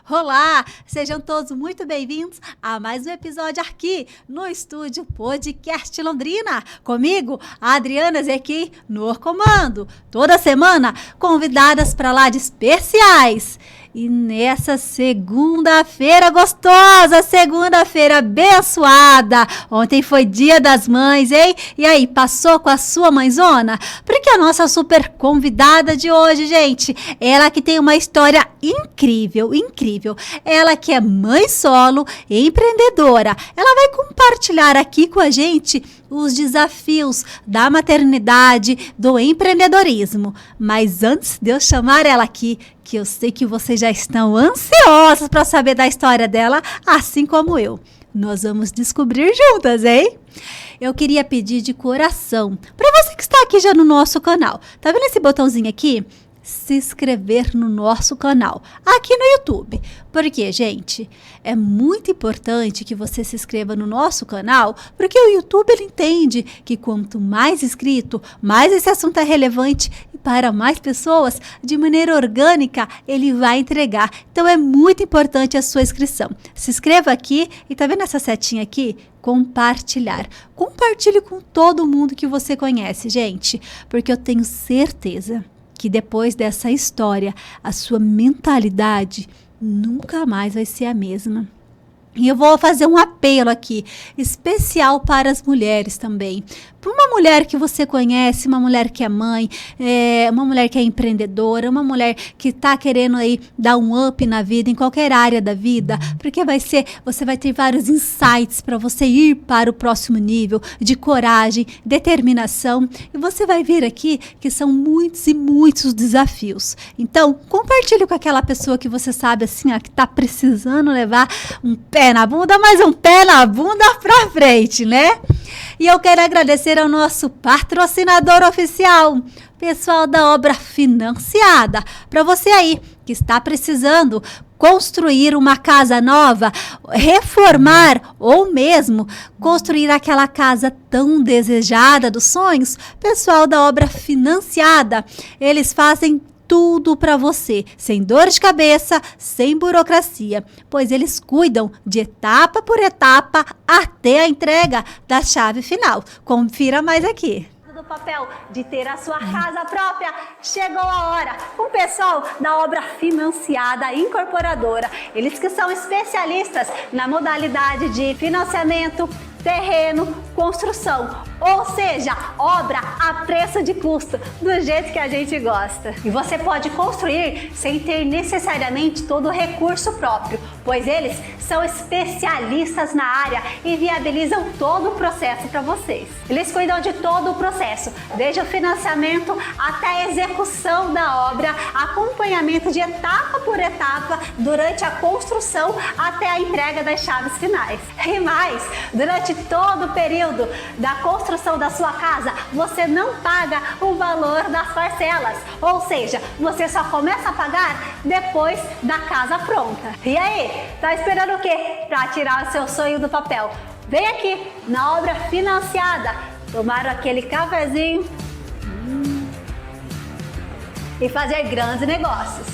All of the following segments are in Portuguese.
Olá, sejam todos muito bem-vindos a mais um episódio aqui no Estúdio Podcast Londrina. Comigo, a Adriana Zequi, no comando. Toda semana, convidadas para lá de especiais. E nessa segunda-feira gostosa, segunda-feira abençoada. Ontem foi Dia das Mães, hein? E aí, passou com a sua mãezona? Porque a nossa super convidada de hoje, gente, ela que tem uma história incrível, incrível. Ela que é mãe solo, empreendedora. Ela vai compartilhar aqui com a gente os desafios da maternidade, do empreendedorismo. Mas antes de eu chamar ela aqui, que eu sei que vocês já estão ansiosos para saber da história dela, assim como eu. Nós vamos descobrir juntas, hein? Eu queria pedir de coração para você que está aqui já no nosso canal. Tá vendo esse botãozinho aqui? Se inscrever no nosso canal, aqui no YouTube. Porque, gente, é muito importante que você se inscreva no nosso canal, porque o YouTube ele entende que quanto mais inscrito, mais esse assunto é relevante e para mais pessoas, de maneira orgânica, ele vai entregar. Então, é muito importante a sua inscrição. Se inscreva aqui e tá vendo essa setinha aqui? Compartilhar. Compartilhe com todo mundo que você conhece, gente, porque eu tenho certeza que depois dessa história, a sua mentalidade nunca mais vai ser a mesma. E eu vou fazer um apelo aqui, especial para as mulheres também. Para uma mulher que você conhece, uma mulher que é mãe, uma mulher que é empreendedora, uma mulher que está querendo aí dar um up na vida, em qualquer área da vida, porque você vai ter vários insights para você ir para o próximo nível de coragem, determinação. E você vai ver aqui que são muitos e muitos desafios. Então, compartilhe com aquela pessoa que você sabe assim, ó, que está precisando levar um pé na bunda, mais um pé na bunda pra frente, né? E eu quero agradecer ao nosso patrocinador oficial, pessoal da Obra Financiada. Para você aí que está precisando construir uma casa nova, reformar ou mesmo construir aquela casa tão desejada dos sonhos, pessoal da Obra Financiada, eles fazem tudo para você, sem dor de cabeça, sem burocracia, pois eles cuidam de etapa por etapa até a entrega da chave final. Confira mais aqui. Do papel de ter a sua casa própria, chegou a hora. O pessoal da Obra Financiada Incorporadora, eles que são especialistas na modalidade de financiamento, terreno, construção, ou seja, obra a preço de custo, do jeito que a gente gosta. E você pode construir sem ter necessariamente todo o recurso próprio, pois eles são especialistas na área e viabilizam todo o processo para vocês. Eles cuidam de todo o processo, desde o financiamento até a execução da obra, acompanhamento de etapa por etapa durante a construção até a entrega das chaves finais. E mais, durante todo o período da construção da sua casa, você não paga o valor das parcelas, ou seja, você só começa a pagar depois da casa pronta. E aí, tá esperando o quê para tirar o seu sonho do papel? Vem aqui na Obra Financiada, tomar aquele cafezinho e fazer grandes negócios.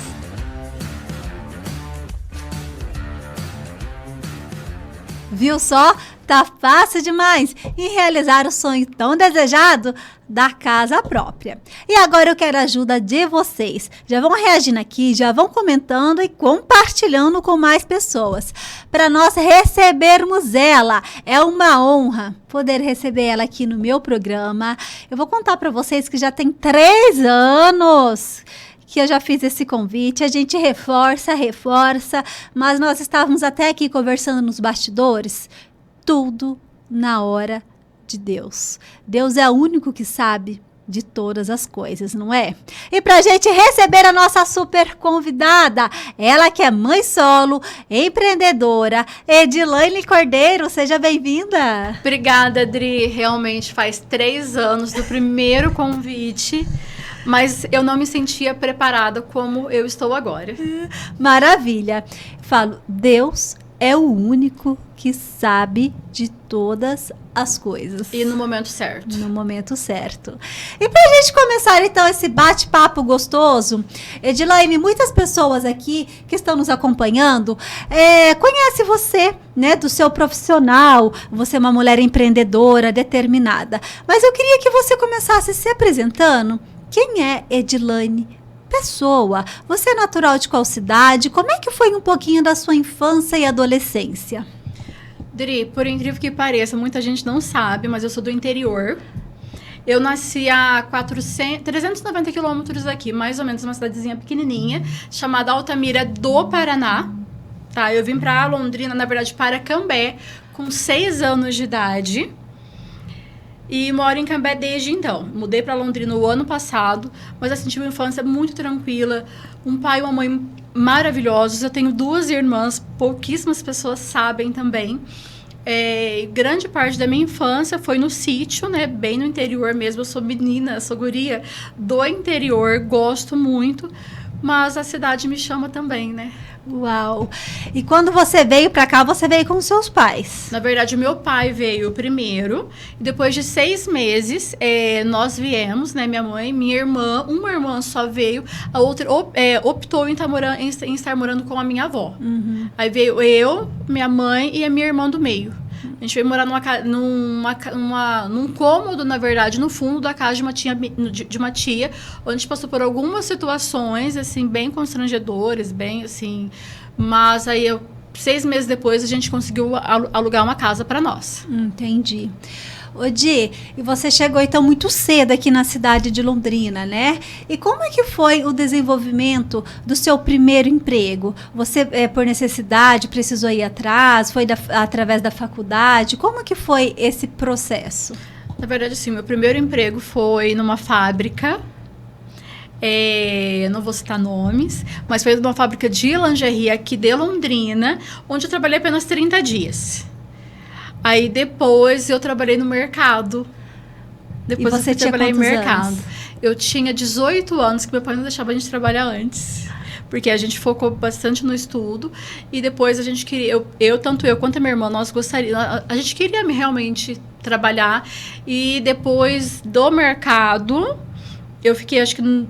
Viu só? Tá fácil demais em realizar o sonho tão desejado da casa própria. E agora eu quero a ajuda de vocês. Já vão reagindo aqui, já vão comentando e compartilhando com mais pessoas. Para nós recebermos ela. É uma honra poder receber ela aqui no meu programa. Eu vou contar para vocês que já tem 3 anos que eu já fiz esse convite, a gente reforça, mas nós estávamos até aqui conversando nos bastidores, tudo na hora de Deus. Deus é o único que sabe de todas as coisas, não é? E pra gente receber a nossa super convidada, ela que é mãe solo, empreendedora, Edilaine Cordeiro, seja bem-vinda. Obrigada, Adri, realmente faz 3 anos do primeiro convite, mas eu não me sentia preparada como eu estou agora. Maravilha. Falo, Deus é o único que sabe de todas as coisas. E no momento certo. No momento certo. E pra gente começar, então, esse bate-papo gostoso, Edilaine, muitas pessoas aqui que estão nos acompanhando conhecem você, né, do seu profissional. Você é uma mulher empreendedora, determinada. Mas eu queria que você começasse se apresentando. Quem é Edilaine Pessoa? Você é natural de qual cidade? Como é que foi um pouquinho da sua infância e adolescência? Dri, por incrível que pareça, muita gente não sabe, mas eu sou do interior. Eu nasci a 390 quilômetros daqui, mais ou menos, uma cidadezinha pequenininha, chamada Altamira do Paraná. Tá, eu vim pra Londrina, na verdade, para Cambé, com 6 anos de idade. E moro em Cambé desde então. Mudei para Londrina o ano passado, mas assim, tive uma infância muito tranquila. Um pai e uma mãe maravilhosos. Eu tenho 2 irmãs, pouquíssimas pessoas sabem também. Grande parte da minha infância foi no sítio, né? Bem no interior mesmo. Eu sou menina, sou guria do interior, gosto muito. Mas a cidade me chama também, né? Uau! E quando você veio pra cá, você veio com seus pais? Na verdade, o meu pai veio primeiro. E depois de 6 meses, nós viemos, né? Minha mãe, minha irmã, uma irmã só veio. A outra optou em estar morando com a minha avó. Uhum. Aí veio eu, minha mãe e a minha irmã do meio. A gente veio morar num cômodo, na verdade, no fundo da casa de uma tia, onde a gente passou por algumas situações, assim, bem constrangedoras, bem, assim... Mas aí, 6 meses depois, a gente conseguiu alugar uma casa para nós. Entendi. Ô Di, e você chegou então muito cedo aqui na cidade de Londrina, né? E como é que foi o desenvolvimento do seu primeiro emprego? Você, por necessidade, precisou ir atrás? Foi através da faculdade? Como que foi esse processo? Na verdade, sim, meu primeiro emprego foi numa fábrica. Não vou citar nomes, mas foi numa fábrica de lingerie aqui de Londrina, onde eu trabalhei apenas 30 dias. Aí depois eu trabalhei no mercado. Depois e você eu trabalhei no mercado. Anos? Eu tinha 18 anos, que meu pai não deixava a gente trabalhar antes. Porque a gente focou bastante no estudo. E depois a gente queria... Tanto eu quanto a minha irmã, nós gostaríamos... A gente queria realmente trabalhar. E depois do mercado, eu fiquei acho que 1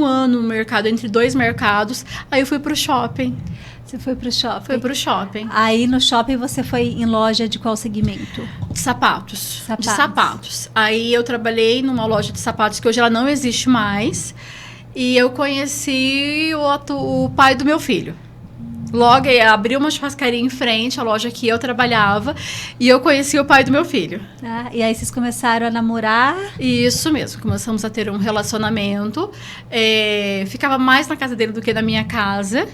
ano no mercado, entre 2 mercados. Aí eu fui pro shopping. Você foi pro shopping? Foi pro shopping. Aí no shopping você foi em loja de qual segmento? De sapatos. De sapatos. Aí eu trabalhei numa loja de sapatos que hoje ela não existe mais. E eu conheci o pai do meu filho. Logo, abriu uma churrascaria em frente à loja que eu trabalhava. E eu conheci o pai do meu filho. Ah, e aí vocês começaram a namorar? Isso mesmo. Começamos a ter um relacionamento. Ficava mais na casa dele do que na minha casa.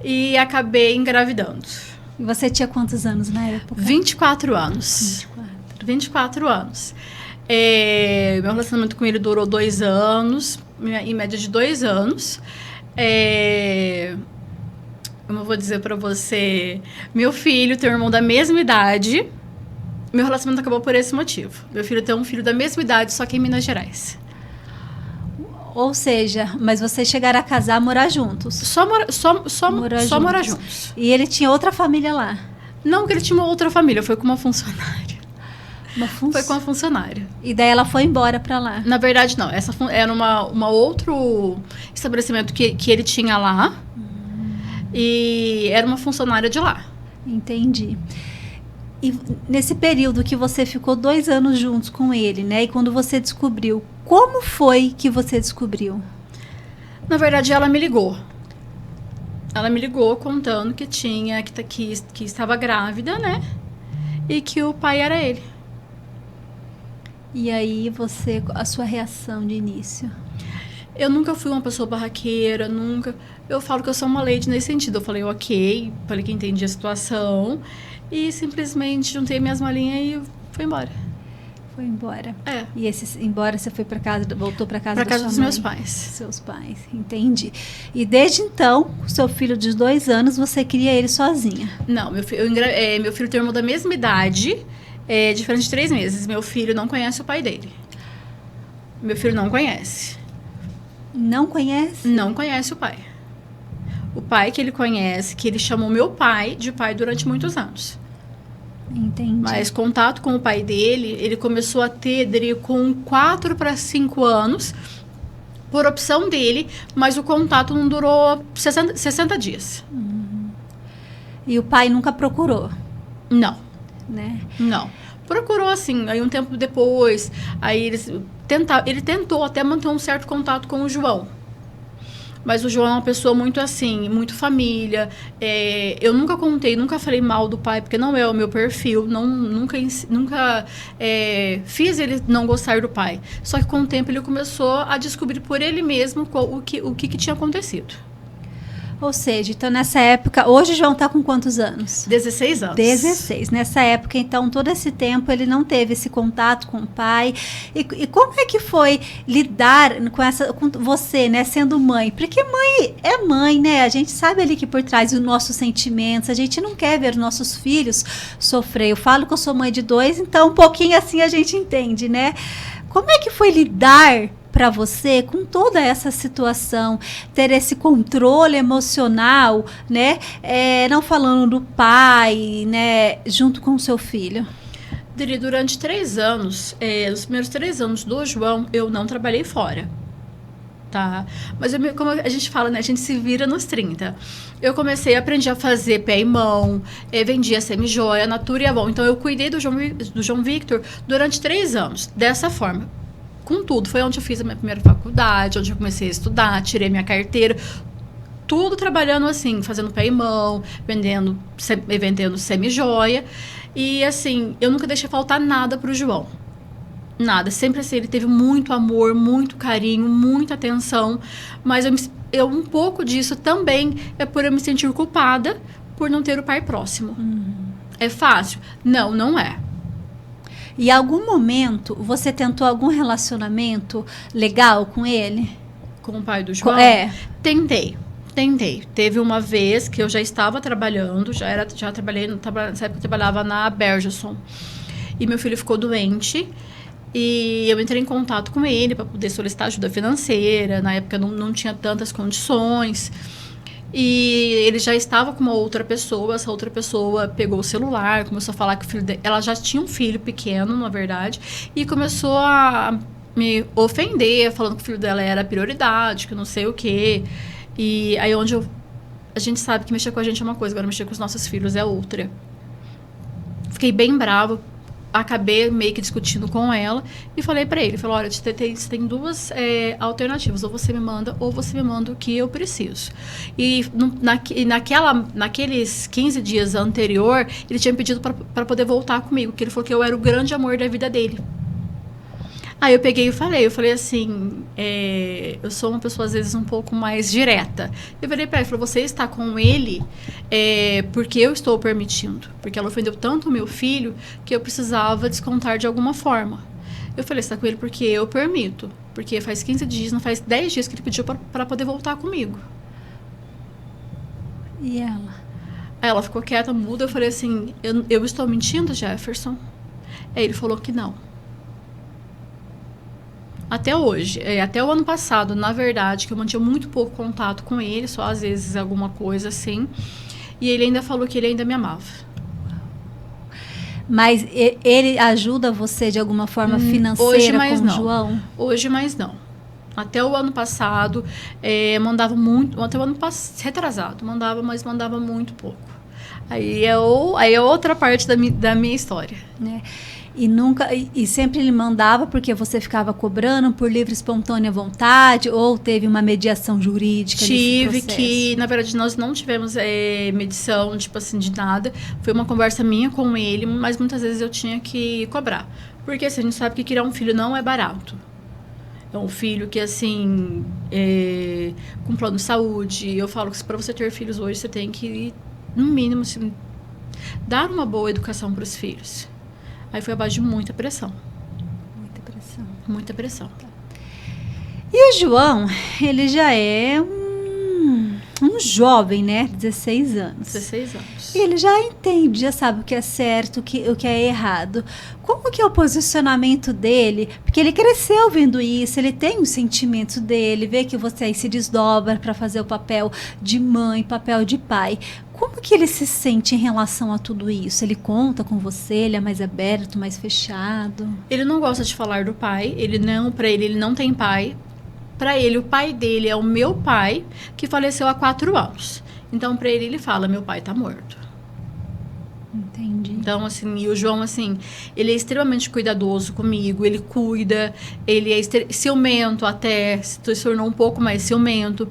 E acabei engravidando. E você tinha quantos anos na época? 24 anos. 24 anos. Meu relacionamento com ele durou 2 anos, em média de 2 anos. Como eu vou dizer pra você, meu filho tem um irmão da mesma idade. Meu relacionamento acabou por esse motivo. Meu filho tem um filho da mesma idade, só que em Minas Gerais. Ou seja, mas vocês chegaram a casar, morar juntos? Só morar juntos. E ele tinha outra família lá? Não, que ele tinha uma outra família, foi com uma funcionária. Foi com uma funcionária. E daí ela foi embora pra lá? Na verdade, não. Essa era uma outro estabelecimento que ele tinha lá. E era uma funcionária de lá. Entendi. E nesse período que você ficou 2 anos juntos com ele, né? E quando você descobriu, como foi que você descobriu? Na verdade, ela me ligou. Ela me ligou contando que estava grávida, né? E que o pai era ele. E aí a sua reação de início? Eu nunca fui uma pessoa barraqueira, nunca. Eu falo que eu sou uma lady nesse sentido. Eu falei, ok, falei que entendi a situação. E simplesmente juntei minhas malinhas e fui embora. Foi embora. E embora você foi para casa, voltou para casa dos meus pais. Seus pais, entendi. E desde então, o seu filho de 2 anos, você cria ele sozinha? Não, meu filho tem um irmão da mesma idade, diferente de 3 meses. Meu filho não conhece o pai dele. Meu filho não conhece. Não conhece? Não conhece o pai. O pai que ele conhece, que ele chamou meu pai de pai durante muitos anos. Entendi. Mas contato com o pai dele, ele começou a ter com 4 para 5 anos, por opção dele, mas o contato não durou 60 dias. E o pai nunca procurou, Não, né? não. Procurou assim, aí um tempo depois, aí ele tentou até manter um certo contato com o João. Mas o João é uma pessoa muito assim, muito família. Eu nunca contei, nunca falei mal do pai, porque não é o meu perfil. Nunca fiz ele não gostar do pai. Só que com o tempo ele começou a descobrir por ele mesmo o que tinha acontecido. Ou seja, então nessa época, hoje o João está com quantos anos? 16 anos. 16. Nessa época, então, todo esse tempo ele não teve esse contato com o pai. E como é que foi lidar com você, né, sendo mãe? Porque mãe é mãe, né? A gente sabe ali que por trás dos nossos sentimentos, a gente não quer ver nossos filhos sofrer. Eu falo que eu sou mãe de 2, então um pouquinho assim a gente entende, né? Como é que foi lidar para você com toda essa situação, ter esse controle emocional, né? Não falando do pai, né? Junto com o seu filho. Durante 3 anos, os primeiros 3 anos do João, eu não trabalhei fora. Tá? Mas como a gente fala, né? A gente se vira nos 30. Eu aprendi a fazer pé e mão, vendia semi-joia, Natura e Avon. Então, eu cuidei do João Victor durante 3 anos, dessa forma. Com tudo, foi onde eu fiz a minha primeira faculdade, onde eu comecei a estudar, tirei minha carteira, tudo trabalhando assim, fazendo pé e mão, vendendo semi-joia. E assim, eu nunca deixei faltar nada pro João. Nada, sempre assim, ele teve muito amor, muito carinho, muita atenção, mas um pouco disso também é por eu me sentir culpada por não ter o pai próximo. É fácil? Não, não é. E em algum momento, você tentou algum relacionamento legal com ele? Com o pai do João? Tentei. Teve uma vez que eu já estava trabalhando, já trabalhei, nessa época eu trabalhava na Bergeson. E meu filho ficou doente. E eu entrei em contato com ele para poder solicitar ajuda financeira. Na época não tinha tantas condições. E ele já estava com uma outra pessoa. Essa outra pessoa pegou o celular, começou a falar que o filho dela... Ela já tinha um filho pequeno, na verdade. E começou a me ofender, falando que o filho dela era prioridade, que não sei o quê. E aí a gente sabe que mexer com a gente é uma coisa, agora mexer com os nossos filhos é outra. Fiquei bem brava. Acabei meio que discutindo com ela e falei pra ele, olha, você tem 2 alternativas, ou você me manda o que eu preciso. E naqueles 15 dias anterior, ele tinha me pedido para poder voltar comigo, que ele falou que eu era o grande amor da vida dele. Aí eu peguei e falei assim, eu sou uma pessoa às vezes um pouco mais direta. Eu falei pra ele, você está com ele porque eu estou permitindo. Porque ela ofendeu tanto o meu filho que eu precisava descontar de alguma forma. Eu falei, você está com ele porque eu permito. Porque faz 15 dias, não faz 10 dias que ele pediu para poder voltar comigo. E ela? Aí ela ficou quieta, muda. Eu falei assim, eu estou mentindo, Jefferson? Aí ele falou que não. Até hoje, até o ano passado, na verdade, que eu mantinha muito pouco contato com ele, só às vezes alguma coisa assim, e ele ainda falou que ele ainda me amava. Mas ele ajuda você de alguma forma financeira com o João? Hoje, mais não. Até o ano passado, mandava muito, até o ano retrasado, mas mandava muito pouco. Aí é outra parte da minha história. E sempre ele mandava porque você ficava cobrando por livre e espontânea vontade, ou teve uma mediação jurídica nesse processo? Que, na verdade, nós não tivemos mediação, tipo assim, de nada. Foi uma conversa minha com ele, mas muitas vezes eu tinha que cobrar. Porque assim, a gente sabe que criar um filho não é barato. É um filho que, assim, com plano de saúde. Eu falo que para você ter filhos hoje, você tem que, no mínimo, assim, dar uma boa educação para os filhos. Aí foi abaixo de muita pressão. Muita pressão. Muita pressão. E o João, ele já é um jovem, né? 16 anos. 16 anos. E ele já entende, já sabe o que é certo, o que é errado. Como que é o posicionamento dele? Porque ele cresceu vendo isso, ele tem os sentimentos dele, vê que você aí se desdobra para fazer o papel de mãe, papel de pai. Como que ele se sente em relação a tudo isso? Ele conta com você, ele é mais aberto, mais fechado? Ele não gosta de falar do pai, para ele não tem pai. Para ele, o pai dele é o meu pai, que faleceu há 4 anos. Então, para ele fala, meu pai tá morto. Entendi. Então, assim, e o João, assim, ele é extremamente cuidadoso comigo, ele cuida, ele é ciumento até, se tornou um pouco mais ciumento.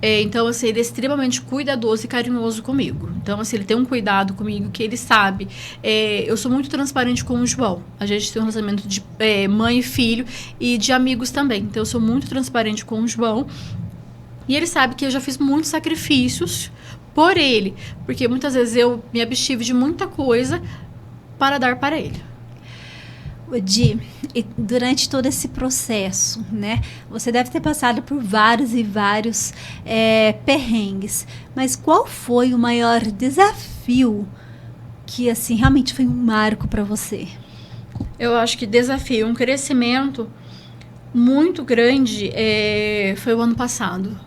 Então, assim, ele é extremamente cuidadoso e carinhoso comigo. Então, assim, ele tem um cuidado comigo que ele sabe. Eu sou muito transparente com o João. A gente tem um relacionamento de mãe e filho e de amigos também. Então, eu sou muito transparente com o João. E ele sabe que eu já fiz muitos sacrifícios por ele. Porque muitas vezes eu me abstive de muita coisa para dar para ele. Di, durante todo esse processo, né? Você deve ter passado por vários e vários perrengues. Mas qual foi o maior desafio que, assim, realmente foi um marco para você? Eu acho que desafio, um crescimento muito grande foi o ano passado.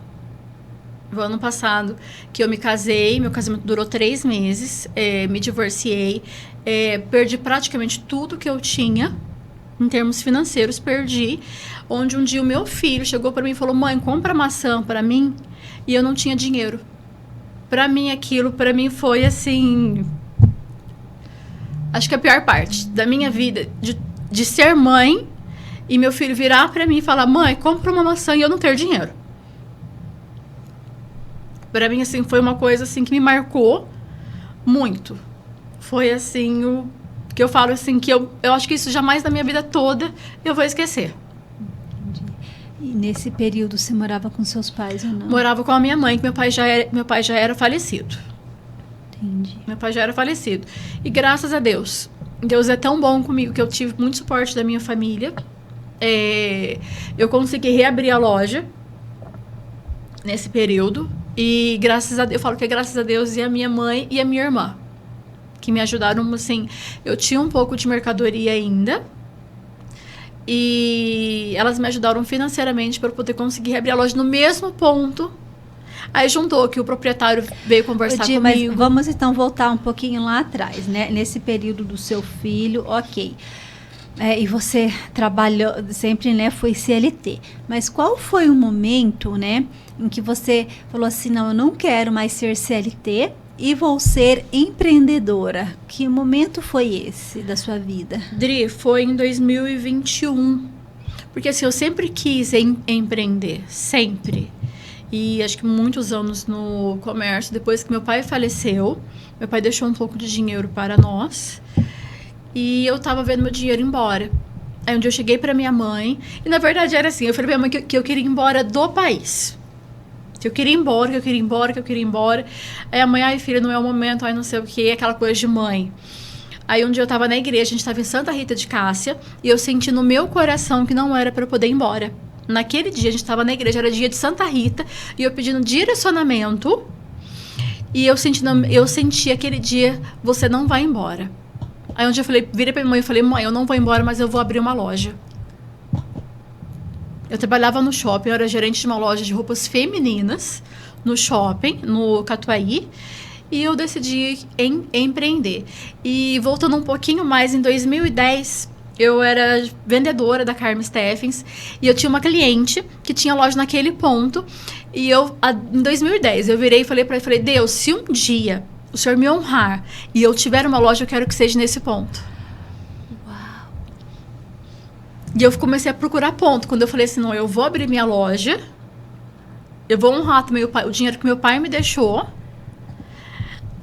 O ano passado que eu me casei, meu casamento durou 3 meses, me divorciei, perdi praticamente tudo que eu tinha em termos financeiros, perdi. Onde um dia o meu filho chegou para mim e falou: mãe, compra maçã para mim, e eu não tinha dinheiro. Para mim aquilo, para mim foi assim, acho que a pior parte da minha vida, de ser mãe e meu filho virar para mim e falar: mãe, compra uma maçã, e eu não ter dinheiro. Para mim, assim, foi uma coisa assim que me marcou muito. Foi assim, o que eu falo assim, que eu acho que isso jamais na minha vida toda eu vou esquecer. Entendi. E nesse período você morava com seus pais ou não? Morava com a minha mãe, que meu pai já era falecido. Entendi. Meu pai já era falecido. E graças a Deus, Deus é tão bom comigo que eu tive muito suporte da minha família. Eu consegui reabrir a loja nesse período. E graças a Deus, eu falo que é graças a Deus e a minha mãe e a minha irmã, que me ajudaram, assim. Eu tinha um pouco de mercadoria ainda, e elas me ajudaram financeiramente para eu poder conseguir reabrir a loja no mesmo ponto. Aí juntou que o proprietário veio conversar comigo. Mas vamos então voltar um pouquinho lá atrás, né? Nesse período do seu filho, ok. E você trabalhou sempre, né? Foi CLT. Mas qual foi o momento, né? Em que você falou assim: não, eu não quero mais ser CLT e vou ser empreendedora. Que momento foi esse da sua vida? Dri, foi em 2021. Porque assim, eu sempre quis empreender, sempre. E acho que muitos anos no comércio. Depois que meu pai faleceu, meu pai deixou um pouco de dinheiro para nós. E eu tava vendo meu dinheiro ir embora. Aí um dia eu cheguei pra minha mãe. E na verdade era assim, eu falei pra minha mãe que eu queria ir embora do país. Que eu queria ir embora, que eu queria ir embora, que eu queria ir embora. Aí a mãe: ai filha, não é o momento, ai não sei o que, aquela coisa de mãe. Aí um dia eu tava na igreja, a gente tava em Santa Rita de Cássia, e eu senti no meu coração que não era pra eu poder ir embora. Naquele dia a gente tava na igreja, era dia de Santa Rita, e eu pedindo direcionamento, e eu senti aquele dia: você não vai embora. Aí um dia eu virei pra minha mãe e falei: mãe, eu não vou embora, mas eu vou abrir uma loja. Eu trabalhava no shopping, eu era gerente de uma loja de roupas femininas no shopping, no Catuaí, e eu decidi empreender. E voltando um pouquinho mais, em 2010, eu era vendedora da Carmen Steffens, e eu tinha uma cliente que tinha loja naquele ponto, e em 2010, eu virei e falei pra ele, Deus, se um dia o Senhor me honrar e eu tiver uma loja, eu quero que seja nesse ponto. E eu comecei a procurar ponto. Quando eu falei assim: não, eu vou abrir minha loja, eu vou honrar também o dinheiro que meu pai me deixou,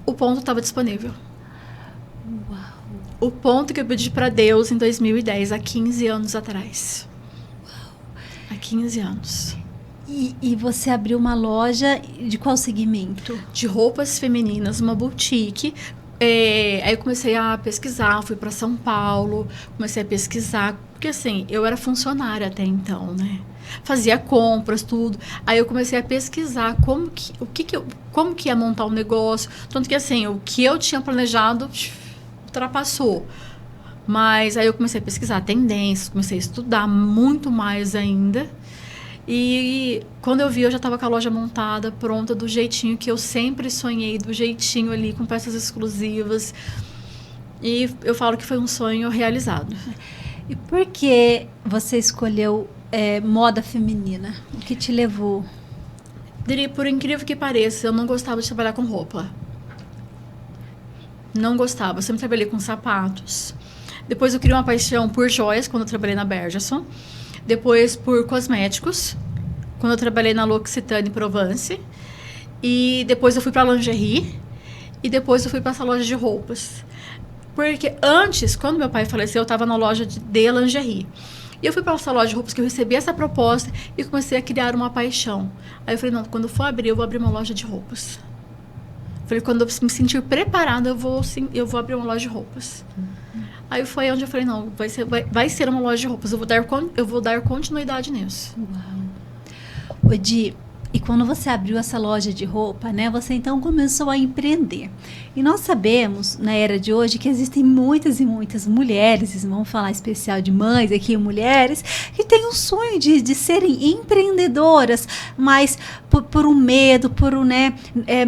o ponto estava disponível. Uau. O ponto que eu pedi para Deus em 2010, há 15 anos atrás. Uau. Há 15 anos. E você abriu uma loja de qual segmento? De roupas femininas, uma boutique. Aí eu comecei a pesquisar, fui para São Paulo, comecei a pesquisar, Porque assim, eu era funcionária até então, né? Fazia compras, tudo. Aí eu comecei a pesquisar como que ia montar o negócio. Tanto que assim, o que eu tinha planejado ultrapassou. Mas aí eu comecei a pesquisar tendências, comecei a estudar muito mais ainda. E quando eu vi, eu já estava com a loja montada, pronta, do jeitinho que eu sempre sonhei, do jeitinho ali, com peças exclusivas. E eu falo que foi um sonho realizado. E por que você escolheu moda feminina? O que te levou? Diria, por incrível que pareça, eu não gostava de trabalhar com roupa. Não gostava, eu sempre trabalhei com sapatos. Depois eu criei uma paixão por joias, quando eu trabalhei na Bergerson. Depois por cosméticos, quando eu trabalhei na L'Occitane Provence. E depois eu fui para lingerie. E depois eu fui para essa loja de roupas. Porque antes, quando meu pai faleceu, eu estava na loja de lingerie. E eu fui para essa loja de roupas que eu recebi essa proposta e comecei a criar uma paixão. Aí eu falei, não, quando eu for abrir, eu vou abrir uma loja de roupas. Falei, quando eu me sentir preparada, eu vou abrir uma loja de roupas. Aí foi onde eu falei, não, vai ser uma loja de roupas. Eu vou dar continuidade nisso. Uau. Odi, e quando você abriu essa loja de roupa, né, você então começou a empreender. E nós sabemos, na era de hoje, que existem muitas e muitas mulheres, vamos falar especial de mães aqui, mulheres, que têm um sonho de serem empreendedoras, mas por um medo,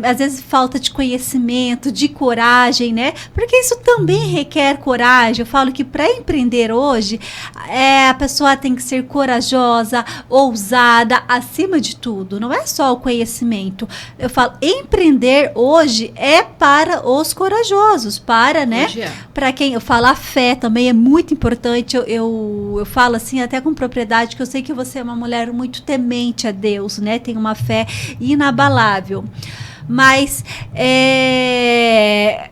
às vezes falta de conhecimento, de coragem, né? Porque isso também requer coragem. Eu falo que para empreender hoje, a pessoa tem que ser corajosa, ousada, acima de tudo. Não é só o conhecimento. Eu falo, empreender hoje é para os corajosos, né? Para quem eu falo, a fé também é muito importante. Eu falo assim, até com propriedade, que eu sei que você é uma mulher muito temente a Deus, né? Tem uma fé inabalável. Mas,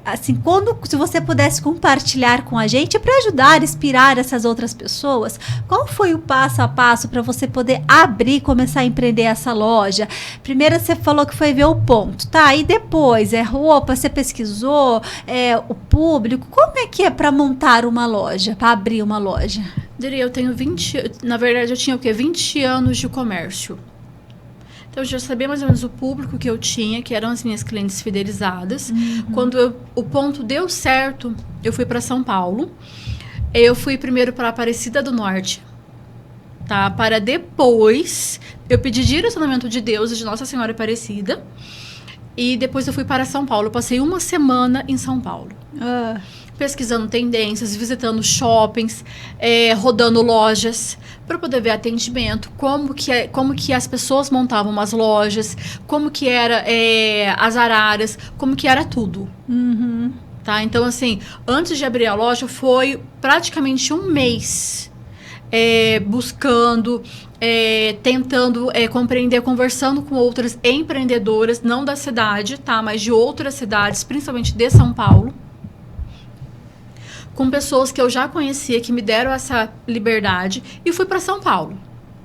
assim, se você pudesse compartilhar com a gente para ajudar, inspirar essas outras pessoas, qual foi o passo a passo para você poder abrir, começar a empreender essa loja? Primeiro você falou que foi ver o ponto, tá? E depois, roupa, você pesquisou, o público, como é que é para montar uma loja, para abrir uma loja? Diria, eu tenho 20, na verdade eu tinha o quê? 20 anos de comércio. Então, eu já sabia mais ou menos o público que eu tinha, que eram as minhas clientes fidelizadas. Uhum. Quando o ponto deu certo, eu fui para São Paulo. Eu fui primeiro para Aparecida do Norte, tá? Para depois, eu pedi direcionamento de Deus e de Nossa Senhora Aparecida. E depois eu fui para São Paulo. Eu passei uma semana em São Paulo. Pesquisando tendências, visitando shoppings, rodando lojas, para poder ver atendimento, como que as pessoas montavam as lojas, como que era as araras, como que era tudo. Uhum. Tá? Então, assim, antes de abrir a loja, foi praticamente um mês buscando, tentando compreender, conversando com outras empreendedoras, não da cidade, tá? Mas de outras cidades, principalmente de São Paulo, com pessoas que eu já conhecia, que me deram essa liberdade, e fui para São Paulo.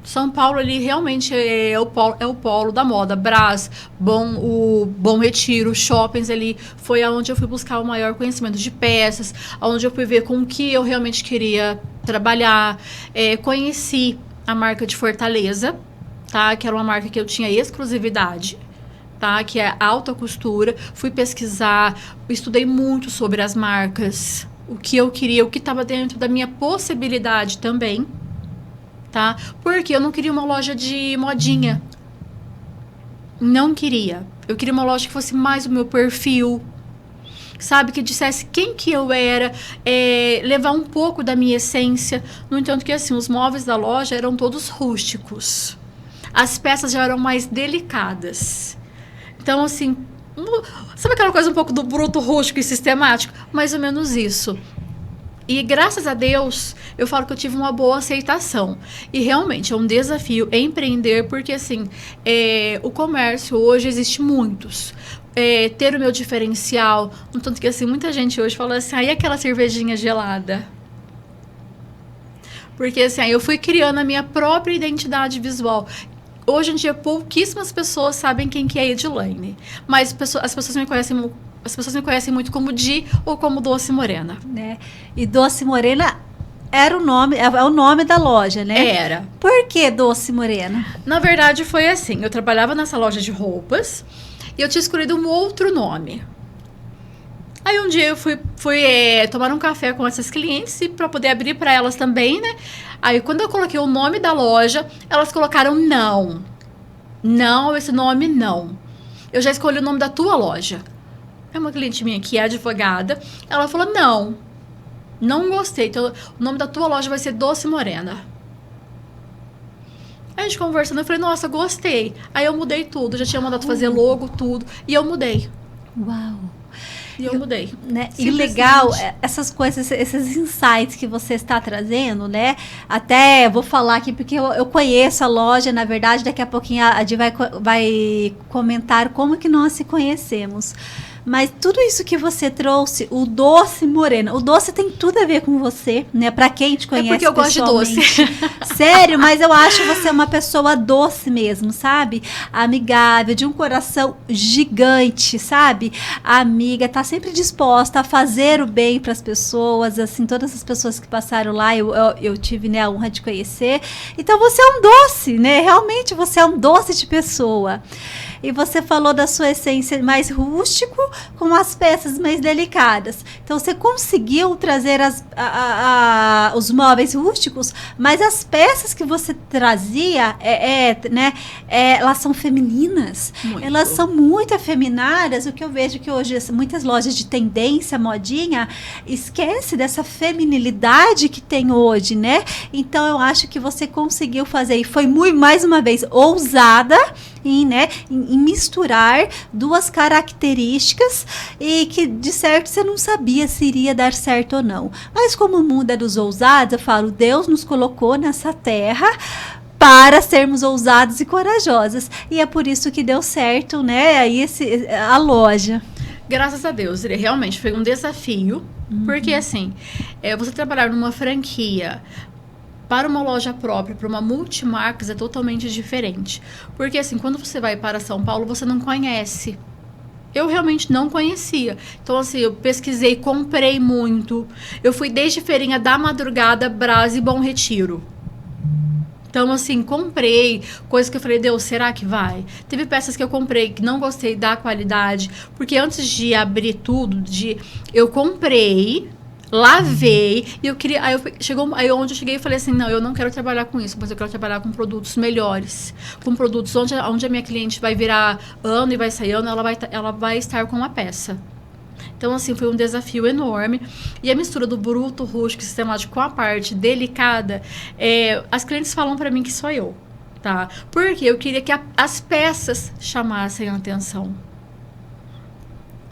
São Paulo ali realmente é o polo da moda. Brás, o Bom Retiro, shoppings ali, foi aonde eu fui buscar o maior conhecimento de peças, aonde eu fui ver com o que eu realmente queria trabalhar. Conheci a marca de Fortaleza, tá? Que era uma marca que eu tinha exclusividade, tá? Que é alta costura. Fui pesquisar, estudei muito sobre as marcas, o que eu queria, o que estava dentro da minha possibilidade também, tá? Porque eu não queria uma loja de modinha. Não queria. Eu queria uma loja que fosse mais o meu perfil, sabe? Que dissesse quem que eu era, levar um pouco da minha essência. No entanto que, assim, os móveis da loja eram todos rústicos. As peças já eram mais delicadas. Então, assim, sabe aquela coisa um pouco do bruto, rústico e sistemático? Mais ou menos isso. E graças a Deus, eu falo que eu tive uma boa aceitação. E realmente é um desafio empreender, porque assim, o comércio hoje existe muitos. Ter o meu diferencial, no tanto que assim, muita gente hoje fala assim, e aquela cervejinha gelada? Porque assim, eu fui criando a minha própria identidade visual. Hoje em dia, pouquíssimas pessoas sabem quem que é a Edilane. Mas as pessoas me conhecem muito como Di ou como Doce Morena. Né? E Doce Morena era o nome, é o nome da loja, né? Era. Por que Doce Morena? Na verdade, foi assim. Eu trabalhava nessa loja de roupas e eu tinha escolhido um outro nome. Aí um dia eu fui tomar um café com essas clientes para poder abrir para elas também, né? Aí quando eu coloquei o nome da loja, elas colocaram não. Não, esse nome não. Eu já escolhi o nome da tua loja. É uma cliente minha que é advogada. Ela falou, não gostei. Então, o nome da tua loja vai ser Doce Morena. Aí a gente conversando, eu falei, nossa, gostei. Aí eu mudei tudo. Já tinha mandado fazer logo, tudo. E eu mudei. Uau! E eu mudei. Né? E legal, essas coisas, esses insights que você está trazendo, né? Até vou falar aqui, porque eu conheço a loja, na verdade, daqui a pouquinho a Di vai comentar como que nós se conhecemos. Mas tudo isso que você trouxe, o Doce Morena, o doce tem tudo a ver com você, né? Pra quem te conhece porque eu gosto de doce. Sério, mas eu acho você uma pessoa doce mesmo, sabe? Amigável, de um coração gigante, sabe? A amiga, tá sempre disposta a fazer o bem pras pessoas, assim, todas as pessoas que passaram lá, eu tive, né, a honra de conhecer. Então você é um doce, né? Realmente você é um doce de pessoa. E você falou da sua essência mais rústico, com as peças mais delicadas. Então, você conseguiu trazer os móveis rústicos, mas as peças que você trazia, elas são femininas. Muito. Elas são muito afeminadas. O que eu vejo que hoje, muitas lojas de tendência, modinha, esquece dessa feminilidade que tem hoje, né? Então, eu acho que você conseguiu fazer, e foi muito, mais uma vez, ousada, em misturar duas características e que de certo você não sabia se iria dar certo ou não. Mas como o mundo é dos ousados, eu falo, Deus nos colocou nessa terra para sermos ousados e corajosas. E é por isso que deu certo, né? Aí a loja. Graças a Deus, realmente foi um desafio, porque assim, você trabalhar numa franquia para uma loja própria, para uma multimarcas, é totalmente diferente. Porque, assim, quando você vai para São Paulo, você não conhece. Eu realmente não conhecia. Então, assim, eu pesquisei, comprei muito. Eu fui desde Feirinha da Madrugada, Brás e Bom Retiro. Então, assim, comprei coisas que eu falei, Deus, será que vai? Teve peças que eu comprei que não gostei da qualidade. Porque antes de abrir tudo, eu comprei, lavei, e eu queria. Aí onde eu cheguei e falei assim, não, eu não quero trabalhar com isso, mas eu quero trabalhar com produtos melhores. Com produtos onde a minha cliente vai virar ano e vai sair ano, ela vai estar com uma peça. Então, assim, foi um desafio enorme. E a mistura do bruto, rústico e sistemático com a parte delicada, as clientes falam pra mim que sou eu, tá? Porque eu queria que as peças chamassem a atenção.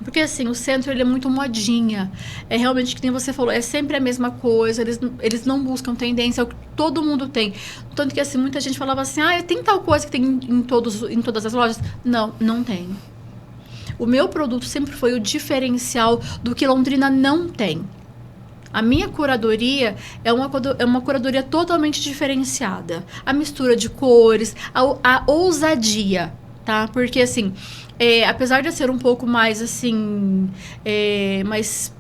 Porque, assim, o centro, ele é muito modinha. É realmente, que nem você falou, é sempre a mesma coisa. Eles não buscam tendência, é o que todo mundo tem. Tanto que, assim, muita gente falava assim, tem tal coisa que tem em todas as lojas. Não tem. O meu produto sempre foi o diferencial do que Londrina não tem. A minha curadoria é uma curadoria totalmente diferenciada. A mistura de cores, a ousadia, tá? Porque, assim, apesar de eu ser um pouco mais, assim, mais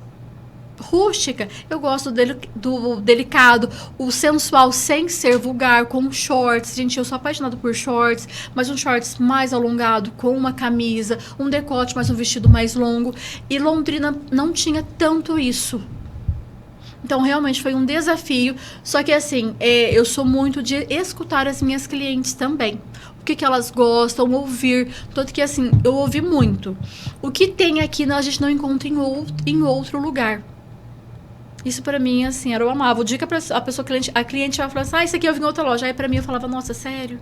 rústica, eu gosto do delicado, o sensual sem ser vulgar, com shorts. Gente, eu sou apaixonada por shorts, mas um shorts mais alongado, com uma camisa, um decote, mas um vestido mais longo. E Londrina não tinha tanto isso. Então, realmente, foi um desafio. Só que, assim, eu sou muito de escutar as minhas clientes também. O que elas gostam, ouvir. Tanto que, assim, eu ouvi muito. O que tem aqui, a gente não encontra em outro lugar. Isso pra mim, assim, era o amável. O dia que a cliente vai falar assim, isso aqui eu vi em outra loja. Aí pra mim eu falava, nossa, sério?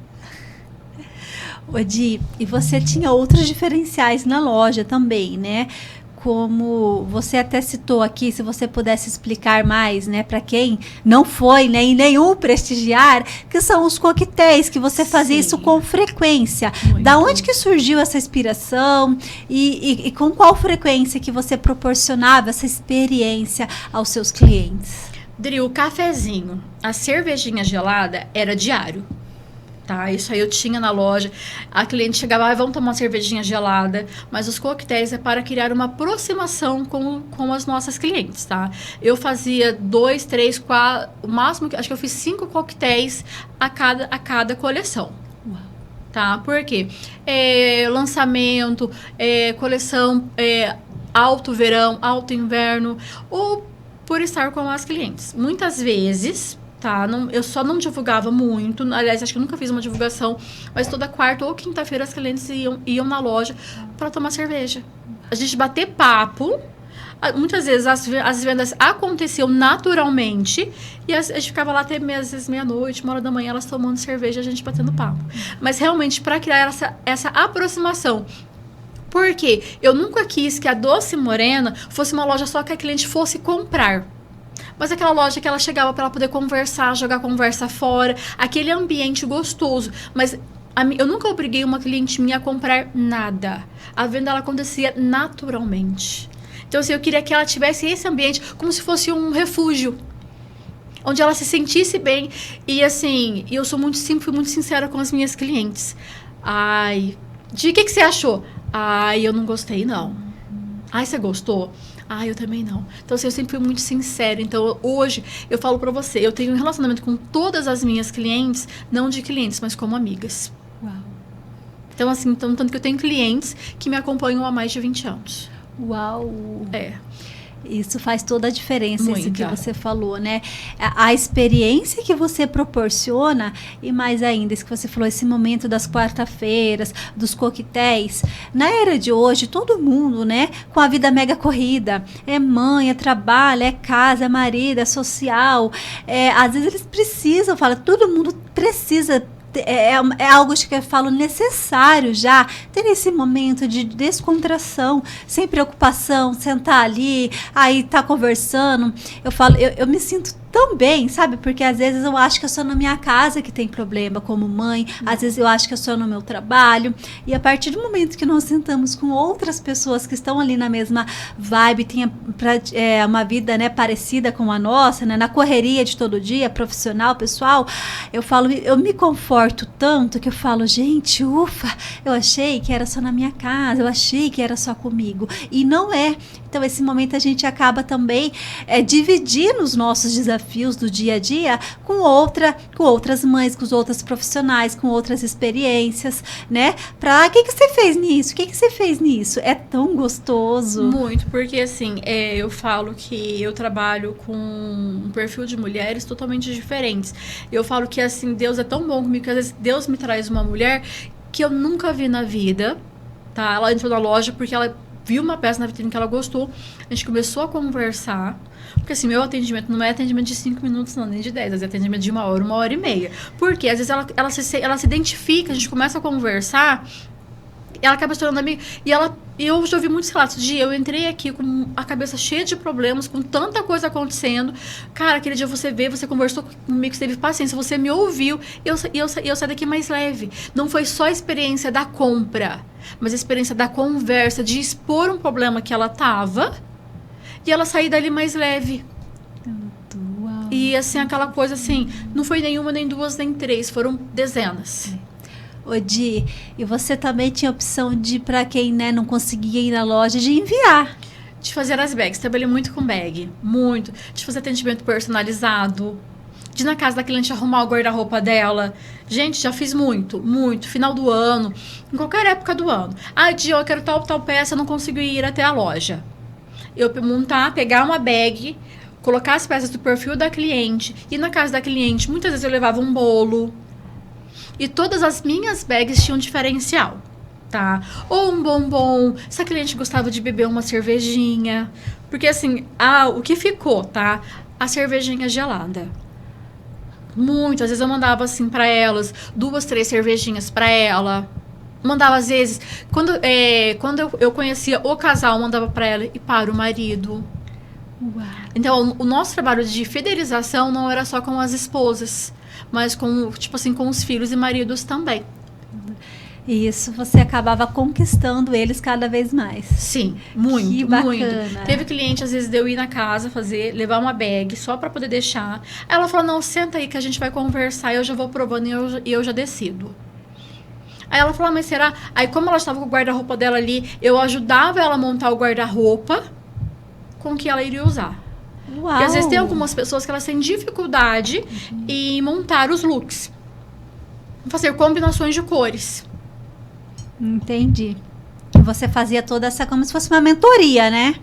Ô Di, e você tinha outros diferenciais na loja também, né? Como você até citou aqui, se você pudesse explicar mais, né, para quem não foi, né, em nenhum prestigiar, que são os coquetéis, que você fazia isso com frequência. Muito. Da onde que surgiu essa inspiração e com qual frequência que você proporcionava essa experiência aos seus clientes? Dri, o cafezinho, a cervejinha gelada era diário. Tá, isso aí eu tinha na loja. A cliente chegava, vamos tomar uma cervejinha gelada. Mas os coquetéis é para criar uma aproximação com as nossas clientes, tá? Eu fazia 2, 3, 4, o máximo, acho que eu fiz 5 coquetéis a cada coleção. Uau. Tá? Por quê? Lançamento, coleção alto verão, alto inverno, ou por estar com as clientes. Muitas vezes... Tá, eu só não divulgava muito. Aliás, acho que eu nunca fiz uma divulgação. Mas toda quarta ou quinta-feira as clientes iam na loja para tomar cerveja. A gente bater papo. Muitas vezes as vendas aconteciam naturalmente. E a gente ficava lá até às vezes meia-noite, 1h da manhã, elas tomando cerveja e a gente batendo papo. Mas realmente, para criar essa aproximação. Porque eu nunca quis que a Doce Morena fosse uma loja só que a cliente fosse comprar. Mas aquela loja que ela chegava para ela poder conversar, jogar conversa fora, aquele ambiente gostoso. Mas eu nunca obriguei uma cliente minha a comprar nada. A venda ela acontecia naturalmente. Então, assim, eu queria que ela tivesse esse ambiente como se fosse um refúgio. Onde ela se sentisse bem. E, assim, eu sempre fui muito sincera com as minhas clientes. Ai, o que você achou? Ai, eu não gostei, não. Ai, você gostou? Ah, eu também não. Então, assim, eu sempre fui muito sincera. Então, hoje, eu falo pra você, eu tenho um relacionamento com todas as minhas clientes, não de clientes, mas como amigas. Uau. Então, assim, tanto que eu tenho clientes que me acompanham há mais de 20 anos. Uau! Isso faz toda a diferença, isso que você falou, né? A experiência que você proporciona e mais ainda, isso que você falou, esse momento das quarta-feiras, dos coquetéis. Na era de hoje, todo mundo, né? Com a vida mega corrida. É mãe, é trabalho, é casa, é marido, é social. Às vezes eles precisam, todo mundo precisa. É algo que eu falo necessário já ter esse momento de descontração, sem preocupação, sentar ali, aí tá conversando. Eu me sinto tão bem, sabe? Porque às vezes eu acho que é só na minha casa que tem problema como mãe, às vezes eu acho que é só no meu trabalho. E a partir do momento que nós sentamos com outras pessoas que estão ali na mesma vibe, tem uma vida, né, parecida com a nossa, né, na correria de todo dia, profissional, pessoal, eu me conforto tanto que eu falo, gente, ufa, eu achei que era só na minha casa, eu achei que era só comigo. E não é. Então, esse momento a gente acaba também dividindo os nossos desafios do dia a dia com outras mães, com os outros profissionais, com outras experiências, né? O que você fez nisso? O que você fez nisso? É tão gostoso. Muito, porque assim, eu falo que eu trabalho com um perfil de mulheres totalmente diferentes. Eu falo que assim, Deus é tão bom comigo que às vezes Deus me traz uma mulher que eu nunca vi na vida, tá? Ela entrou na loja porque ela viu uma peça na vitrine que ela gostou, a gente começou a conversar, porque assim, meu atendimento não é atendimento de 5 minutos, não, nem de 10, às vezes é atendimento de 1 hora e meia, porque às vezes ela se identifica, a gente começa a conversar, ela acaba se tornando amiga, e eu já ouvi muitos relatos de eu entrei aqui com a cabeça cheia de problemas, com tanta coisa acontecendo, cara, aquele dia você conversou comigo, você teve paciência, você me ouviu, e eu saí daqui mais leve. Não foi só a experiência da compra, mas a experiência da conversa, de expor um problema que ela tava, e ela sair dali mais leve. Uau. E assim, aquela coisa assim, não foi nenhuma, nem duas, nem três, foram dezenas. Ô Di, e você também tinha opção de, para quem, né, não conseguia ir na loja, de enviar. De fazer as bags, trabalhei muito com bag, muito. De fazer atendimento personalizado, de ir na casa da cliente arrumar o guarda-roupa dela. Gente, já fiz muito, muito. Final do ano, em qualquer época do ano. Ah, Di, eu quero tal peça, eu não consigo ir até a loja. Eu pegar uma bag, colocar as peças do perfil da cliente, ir na casa da cliente. Muitas vezes eu levava um bolo. E todas as minhas bags tinham um diferencial, tá? Ou um bombom, se a cliente gostava de beber uma cervejinha. Porque assim, o que ficou, tá? A cervejinha gelada. Muito, às vezes eu mandava assim pra elas, 2, 3 cervejinhas pra ela. Mandava às vezes, quando eu conhecia o casal, mandava pra ela e para o marido. Uau. Então, o nosso trabalho de fidelização não era só com as esposas, mas com, tipo assim, com os filhos e maridos também. E isso você acabava conquistando eles cada vez mais. Sim, muito, Que bacana. muito. Teve cliente, às vezes, de eu ir na casa levar uma bag só pra poder deixar. Aí ela falou, não, senta aí que a gente vai conversar, eu já vou provando e eu já decido. Aí ela falou, mas será? Aí como ela estava com o guarda-roupa dela ali, eu ajudava ela a montar o guarda-roupa com que ela iria usar. Uau. Porque às vezes tem algumas pessoas que elas têm dificuldade em montar os looks. Fazer combinações de cores. Entendi. E você fazia toda essa como se fosse uma mentoria, né?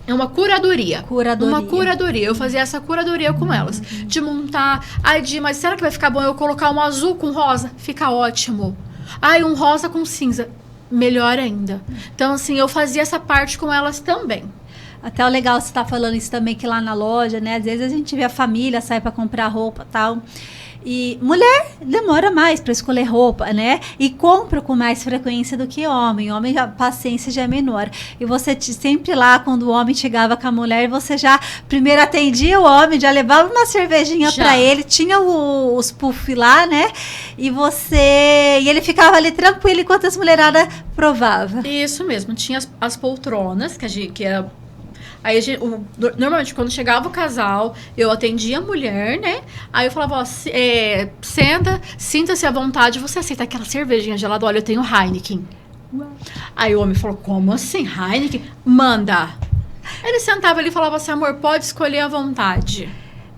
É uma curadoria. Curadoria. Uma curadoria. Eu fazia essa curadoria com elas. De montar. Ai, mas será que vai ficar bom eu colocar um azul com rosa? Fica ótimo. Ai, um rosa com cinza. Melhor ainda. Então, assim, eu fazia essa parte com elas também. Até o legal você estar falando isso também, que lá na loja, né? Às vezes a gente vê a família sair para comprar roupa e tal. E mulher demora mais para escolher roupa, né? E compra com mais frequência do que homem. Homem, a paciência já é menor. E você sempre lá, quando o homem chegava com a mulher, você já primeiro atendia o homem, já levava uma cervejinha para ele, tinha os puff lá, né? E ele ficava ali tranquilo enquanto as mulheradas provavam. Isso mesmo. Tinha as poltronas, que era... Aí, normalmente, quando chegava o casal, eu atendia a mulher, né? Aí eu falava, ó, sinta-se à vontade, você aceita aquela cervejinha gelada? Olha, eu tenho Heineken. Uau. Aí o homem falou, como assim, Heineken? Manda. Ele sentava ali e falava assim, amor, pode escolher à vontade.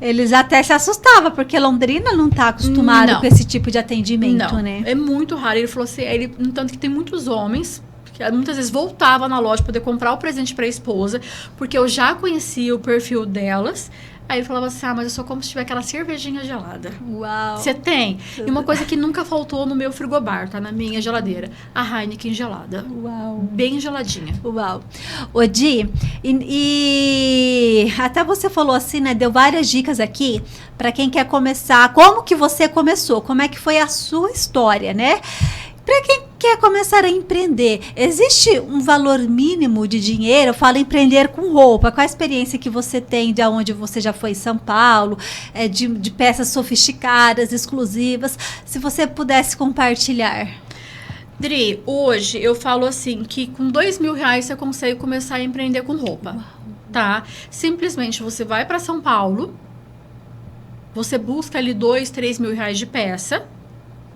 Eles até se assustavam, porque Londrina não está acostumado com esse tipo de atendimento, né? É muito raro. Ele falou assim, no tanto que tem muitos homens... que muitas vezes voltava na loja para poder comprar o presente para a esposa, porque eu já conhecia o perfil delas. Aí ele falava assim, mas eu só como se tiver aquela cervejinha gelada. Uau! Você tem? E uma coisa que nunca faltou no meu frigobar, tá? Na minha geladeira. A Heineken gelada. Uau! Bem geladinha. Uau! Odi, e até você falou assim, né? Deu várias dicas aqui para quem quer começar. Como que você começou? Como é que foi a sua história, né? Para quem quer começar a empreender, existe um valor mínimo de dinheiro? Eu falo empreender com roupa. Qual a experiência que você tem de onde você já foi em São Paulo, de peças sofisticadas, exclusivas? Se você pudesse compartilhar. Dri, hoje eu falo assim que com R$2.000 você consegue começar a empreender com roupa. Uau. Tá? Simplesmente você vai para São Paulo, você busca ali R$2.000, R$3.000 de peça.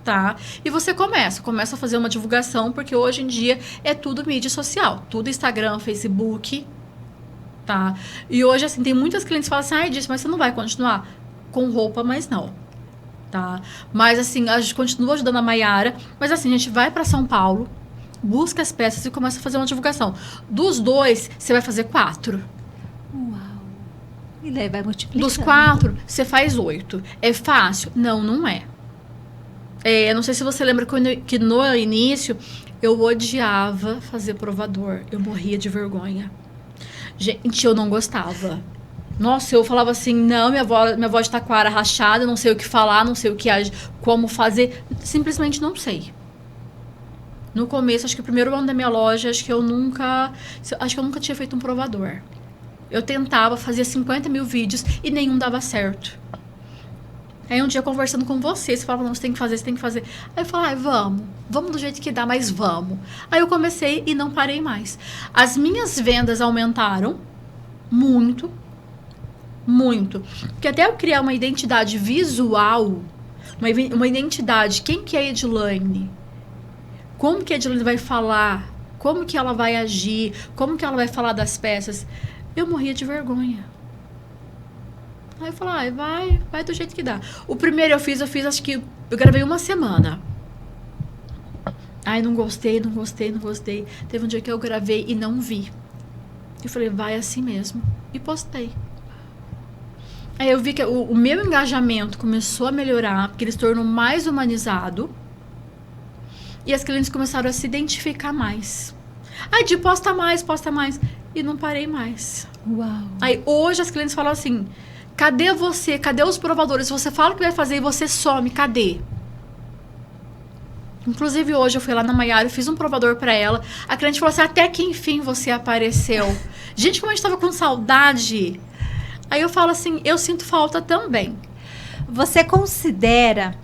Tá? E você começa a fazer uma divulgação, porque hoje em dia é tudo mídia social, tudo Instagram, Facebook, tá? E hoje, assim, tem muitas clientes que falam assim, ai, disso, mas você não vai continuar com roupa, mas não, tá? Mas, assim, a gente continua ajudando a Maiara, mas, assim, a gente vai para São Paulo, busca as peças e começa a fazer uma divulgação. Dos 2, você vai fazer 4. Uau! E daí vai multiplicando. Dos 4, você faz 8. É fácil? Não, não é. Não sei se você lembra que no início eu odiava fazer provador. Eu morria de vergonha. Gente, eu não gostava. Nossa, eu falava assim, não, minha voz de taquara rachada, não sei o que falar, não sei como fazer. Simplesmente não sei. No começo, acho que o primeiro ano da minha loja, acho que eu nunca tinha feito um provador. Eu tentava, fazia 50 mil vídeos e nenhum dava certo. Aí um dia conversando com você falava, não, você tem que fazer. Aí eu falei, vamos do jeito que dá, mas vamos. Aí eu comecei e não parei mais. As minhas vendas aumentaram muito, muito. Porque até eu criar uma identidade visual, uma identidade, quem que é a Edilane? Como que a Edilane vai falar? Como que ela vai agir? Como que ela vai falar das peças? Eu morria de vergonha. Aí eu falei, vai do jeito que dá. O primeiro eu fiz, acho que eu gravei uma semana. Ai, não gostei. Teve um dia que eu gravei e não vi. Eu falei, vai assim mesmo. E postei. Aí eu vi que o meu engajamento começou a melhorar, porque ele se tornou mais humanizado. E as clientes começaram a se identificar mais. Ai, de posta mais. E não parei mais. Uau. Aí hoje as clientes falam assim, cadê você? Cadê os provadores? Você fala que vai fazer e você some, cadê? Inclusive hoje eu fui lá na Maiara e fiz um provador pra ela. A cliente falou assim, até que enfim você apareceu. Gente, como a gente tava com saudade. Aí eu falo assim, eu sinto falta também. Você considera,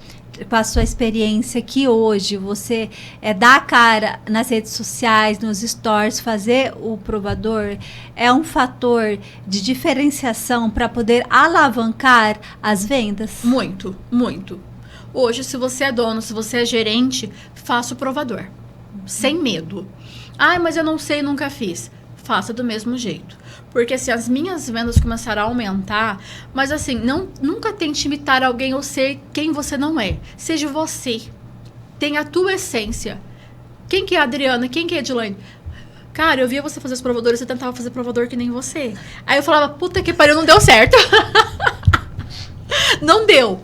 com a sua experiência que hoje você dá a cara nas redes sociais, nos stories, fazer o provador é um fator de diferenciação para poder alavancar as vendas? Muito, muito. Hoje, se você é dono, se você é gerente, faça o provador. Sem medo. Ai, mas eu não sei, nunca fiz. Faça do mesmo jeito. Porque assim, as minhas vendas começaram a aumentar, mas assim, nunca tente imitar alguém ou ser quem você não é. Seja você. Tenha a tua essência. Quem que é a Adriana? Quem que é a Edilane? Cara, eu via você fazer os provadores, você tentava fazer provador que nem você. Aí eu falava, puta que pariu, não deu certo. Não deu.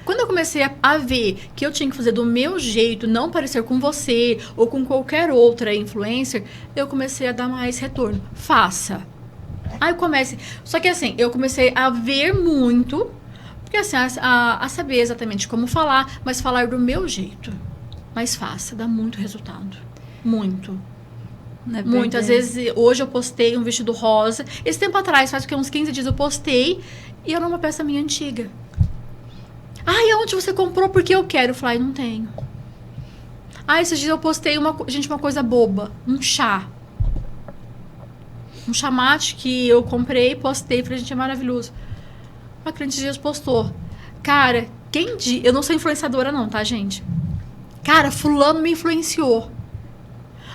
Quando eu comecei a ver que eu tinha que fazer do meu jeito, não parecer com você ou com qualquer outra influencer, eu comecei a dar mais retorno. Faça. Aí eu comecei... Só que assim, eu comecei a ver muito, porque assim, a saber exatamente como falar, mas falar do meu jeito. Mas faça, dá muito resultado. Muito. Muitas vezes, hoje eu postei um vestido rosa. Esse tempo atrás, faz uns 15 dias eu postei e era uma peça minha antiga. Ai, aonde você comprou? Porque eu quero. Eu falei, não tenho. Ah, esses dias eu postei uma coisa boba. Um chá. Um chá mate que eu comprei, postei. Falei, gente, é maravilhoso. A cliente dias postou. Cara, eu não sou influenciadora não, tá, gente? Cara, fulano me influenciou.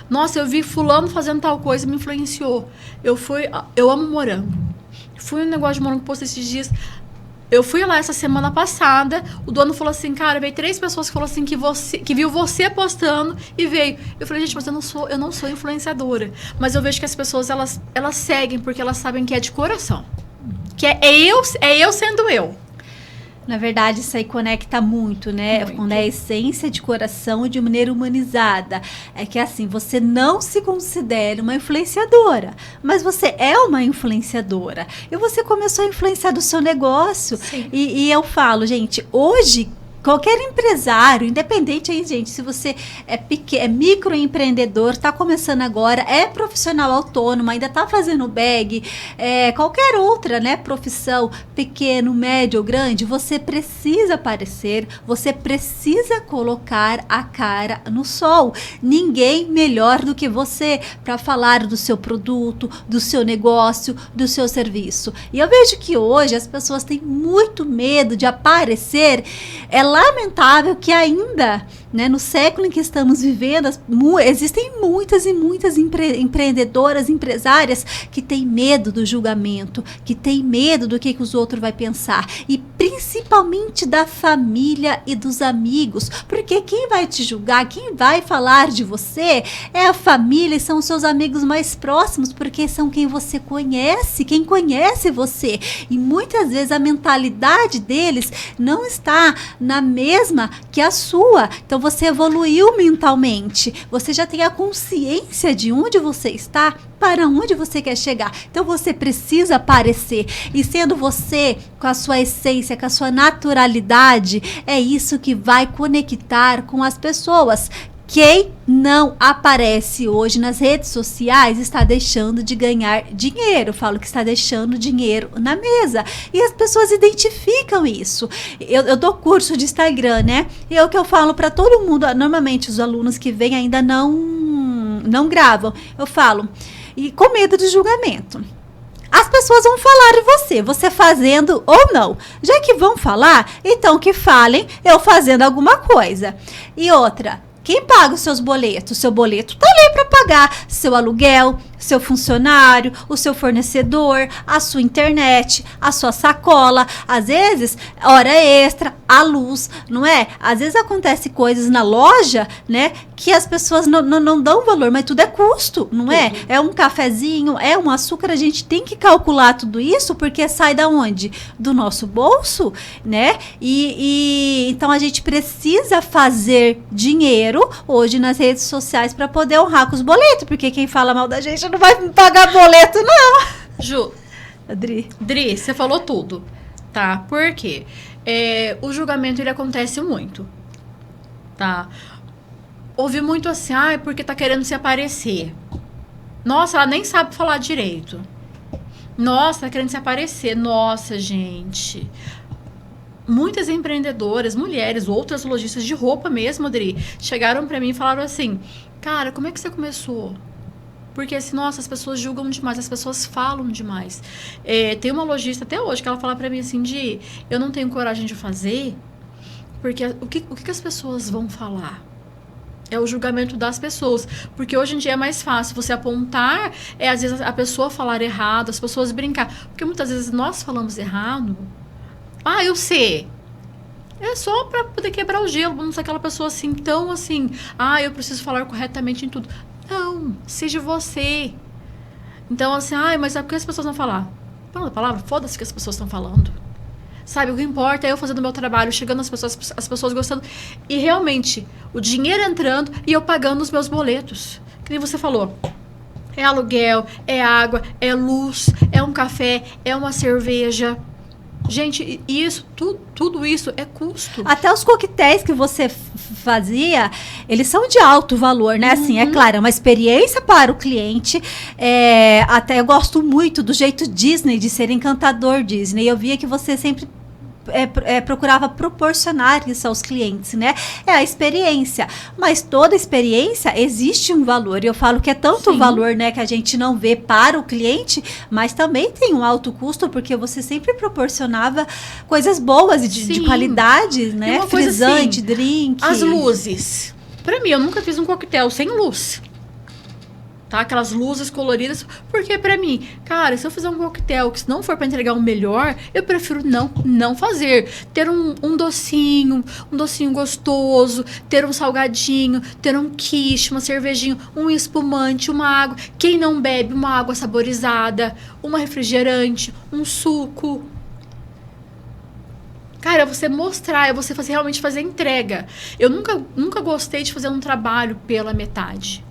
Nossa, eu vi fulano fazendo tal coisa, me influenciou. Eu amo morango. Fui no negócio de morango que postei esses dias. Eu fui lá essa semana passada, o dono falou assim, cara, veio 3 pessoas que falaram assim que viu você postando e veio. Eu falei, gente, mas eu não sou influenciadora. Mas eu vejo que as pessoas, elas seguem porque elas sabem que é de coração. Que é eu sendo eu. Na verdade, isso aí conecta muito, né? Muito. Quando é a essência de coração de maneira humanizada. É que assim, você não se considera uma influenciadora, mas você é uma influenciadora. E você começou a influenciar do seu negócio. Sim. E eu falo, gente, hoje... Qualquer empresário, independente aí, gente, se você é microempreendedor, está começando agora, é profissional autônomo, ainda está fazendo bag, qualquer outra, né, profissão, pequeno, médio ou grande, você precisa aparecer, você precisa colocar a cara no sol. Ninguém melhor do que você para falar do seu produto, do seu negócio, do seu serviço. E eu vejo que hoje as pessoas têm muito medo de aparecer. É lamentável que ainda, né, no século em que estamos vivendo, existem muitas e muitas empreendedoras, empresárias que têm medo do julgamento, que têm medo do que os outros vão pensar. E principalmente da família e dos amigos. Porque quem vai te julgar, quem vai falar de você é a família e são os seus amigos mais próximos, porque são quem você conhece, quem conhece você. E muitas vezes a mentalidade deles não está na mesma que a sua. Então você evoluiu mentalmente, você já tem a consciência de onde você está, para onde você quer chegar. Então você precisa aparecer, e sendo você com a sua essência, com a sua naturalidade, é isso que vai conectar com as pessoas. Quem não aparece hoje nas redes sociais está deixando de ganhar dinheiro. Falo que está deixando dinheiro na mesa. E as pessoas identificam isso. Eu dou curso de Instagram, né? E é o que eu falo para todo mundo. Normalmente os alunos que vêm ainda não gravam. Eu falo, e com medo do julgamento. As pessoas vão falar de você fazendo ou não. Já que vão falar, então que falem eu fazendo alguma coisa. E outra, quem paga os seus boletos? Seu boleto está ali para pagar seu aluguel, seu funcionário, o seu fornecedor, a sua internet, a sua sacola, às vezes hora extra, a luz, não é? Às vezes acontece coisas na loja, né, que as pessoas não dão valor, mas tudo é custo, não é? É um cafezinho, é um açúcar, a gente tem que calcular tudo isso, porque sai da onde? Do nosso bolso, né? E então a gente precisa fazer dinheiro hoje nas redes sociais para poder honrar com os boletos, porque quem fala mal da gente não vai pagar boleto, não. Ju, Dri, você falou tudo, tá? Por quê? O julgamento, ele acontece muito, tá? Ouvi muito assim, porque tá querendo se aparecer. Nossa, ela nem sabe falar direito. Nossa, tá querendo se aparecer. Nossa, gente. muitas empreendedoras, mulheres, outras lojistas de roupa mesmo, Adri, chegaram para mim e falaram assim, cara, como é que você começou? Porque assim, nossa, as pessoas julgam demais, as pessoas falam demais. Tem uma lojista até hoje que ela fala para mim assim, eu não tenho coragem de fazer, porque o que as pessoas vão falar? É o julgamento das pessoas. Porque hoje em dia é mais fácil você apontar, às vezes a pessoa falar errado, as pessoas brincar. Porque muitas vezes nós falamos errado. Eu sei. É só para poder quebrar o gelo. Não ser aquela pessoa assim, tão assim, eu preciso falar corretamente em tudo. Não, seja você. Então assim, mas por que as pessoas não falar? Pela palavra, foda-se que as pessoas estão falando. Sabe, o que importa é eu fazendo o meu trabalho, chegando às pessoas gostando. E realmente, o dinheiro entrando e eu pagando os meus boletos. Que nem você falou. É aluguel, é água, é luz, é um café, é uma cerveja. Gente, tudo isso é custo. Até os coquetéis que você fazia, eles são de alto valor, né? Assim, é claro, é uma experiência para o cliente. Até eu gosto muito do jeito Disney de ser encantador Disney. Eu via que você sempre procurava proporcionar isso aos clientes, né? É a experiência. Mas toda experiência existe um valor. E eu falo que é tanto o valor, né, que a gente não vê para o cliente, mas também tem um alto custo, porque você sempre proporcionava coisas boas e de qualidade, né? Frisante, assim, drink. As luzes. Pra mim, eu nunca fiz um coquetel sem luz. Tá? Aquelas luzes coloridas, porque pra mim, cara, se eu fizer um coquetel que se não for pra entregar o melhor, eu prefiro não fazer. Ter um docinho gostoso, ter um salgadinho, ter um quiche, uma cervejinha, um espumante, uma água. Quem não bebe uma água saborizada, uma refrigerante, um suco. Cara, é você mostrar, é você realmente fazer entrega. Eu nunca gostei de fazer um trabalho pela metade.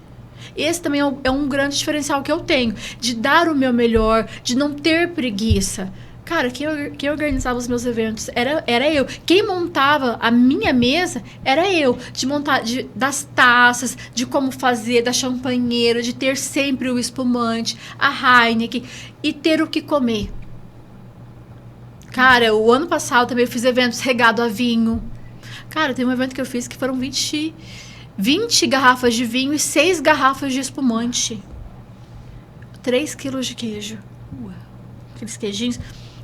Esse também é um grande diferencial que eu tenho, de dar o meu melhor, de não ter preguiça. Cara, quem organizava os meus eventos era eu. Quem montava a minha mesa era eu. De montar das taças, de como fazer, da champanheira, de ter sempre o espumante, a Heineken e ter o que comer. Cara, o ano passado também eu fiz eventos regado a vinho. Cara, tem um evento que eu fiz que foram 20 garrafas de vinho e 6 garrafas de espumante. 3 quilos de queijo. Aqueles queijinhos.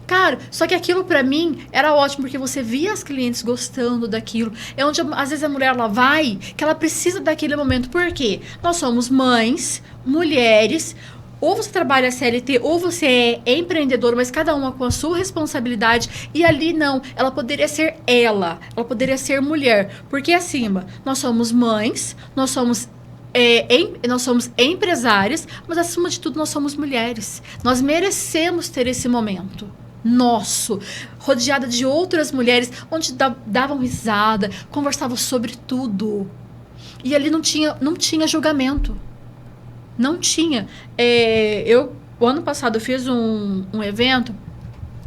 Cara, só que aquilo pra mim era ótimo, porque você via as clientes gostando daquilo. É onde, às vezes, a mulher, ela vai, que ela precisa daquele momento. Por quê? Nós somos mães, mulheres. Ou você trabalha CLT, ou você é empreendedor, mas cada uma com a sua responsabilidade. E ali não, ela poderia ser ela poderia ser mulher. Porque acima, nós somos mães, nós somos empresárias, mas acima de tudo nós somos mulheres. Nós merecemos ter esse momento nosso, rodeada de outras mulheres, onde davam risada, conversavam sobre tudo. E ali não tinha julgamento. Não tinha. O ano passado eu fiz um evento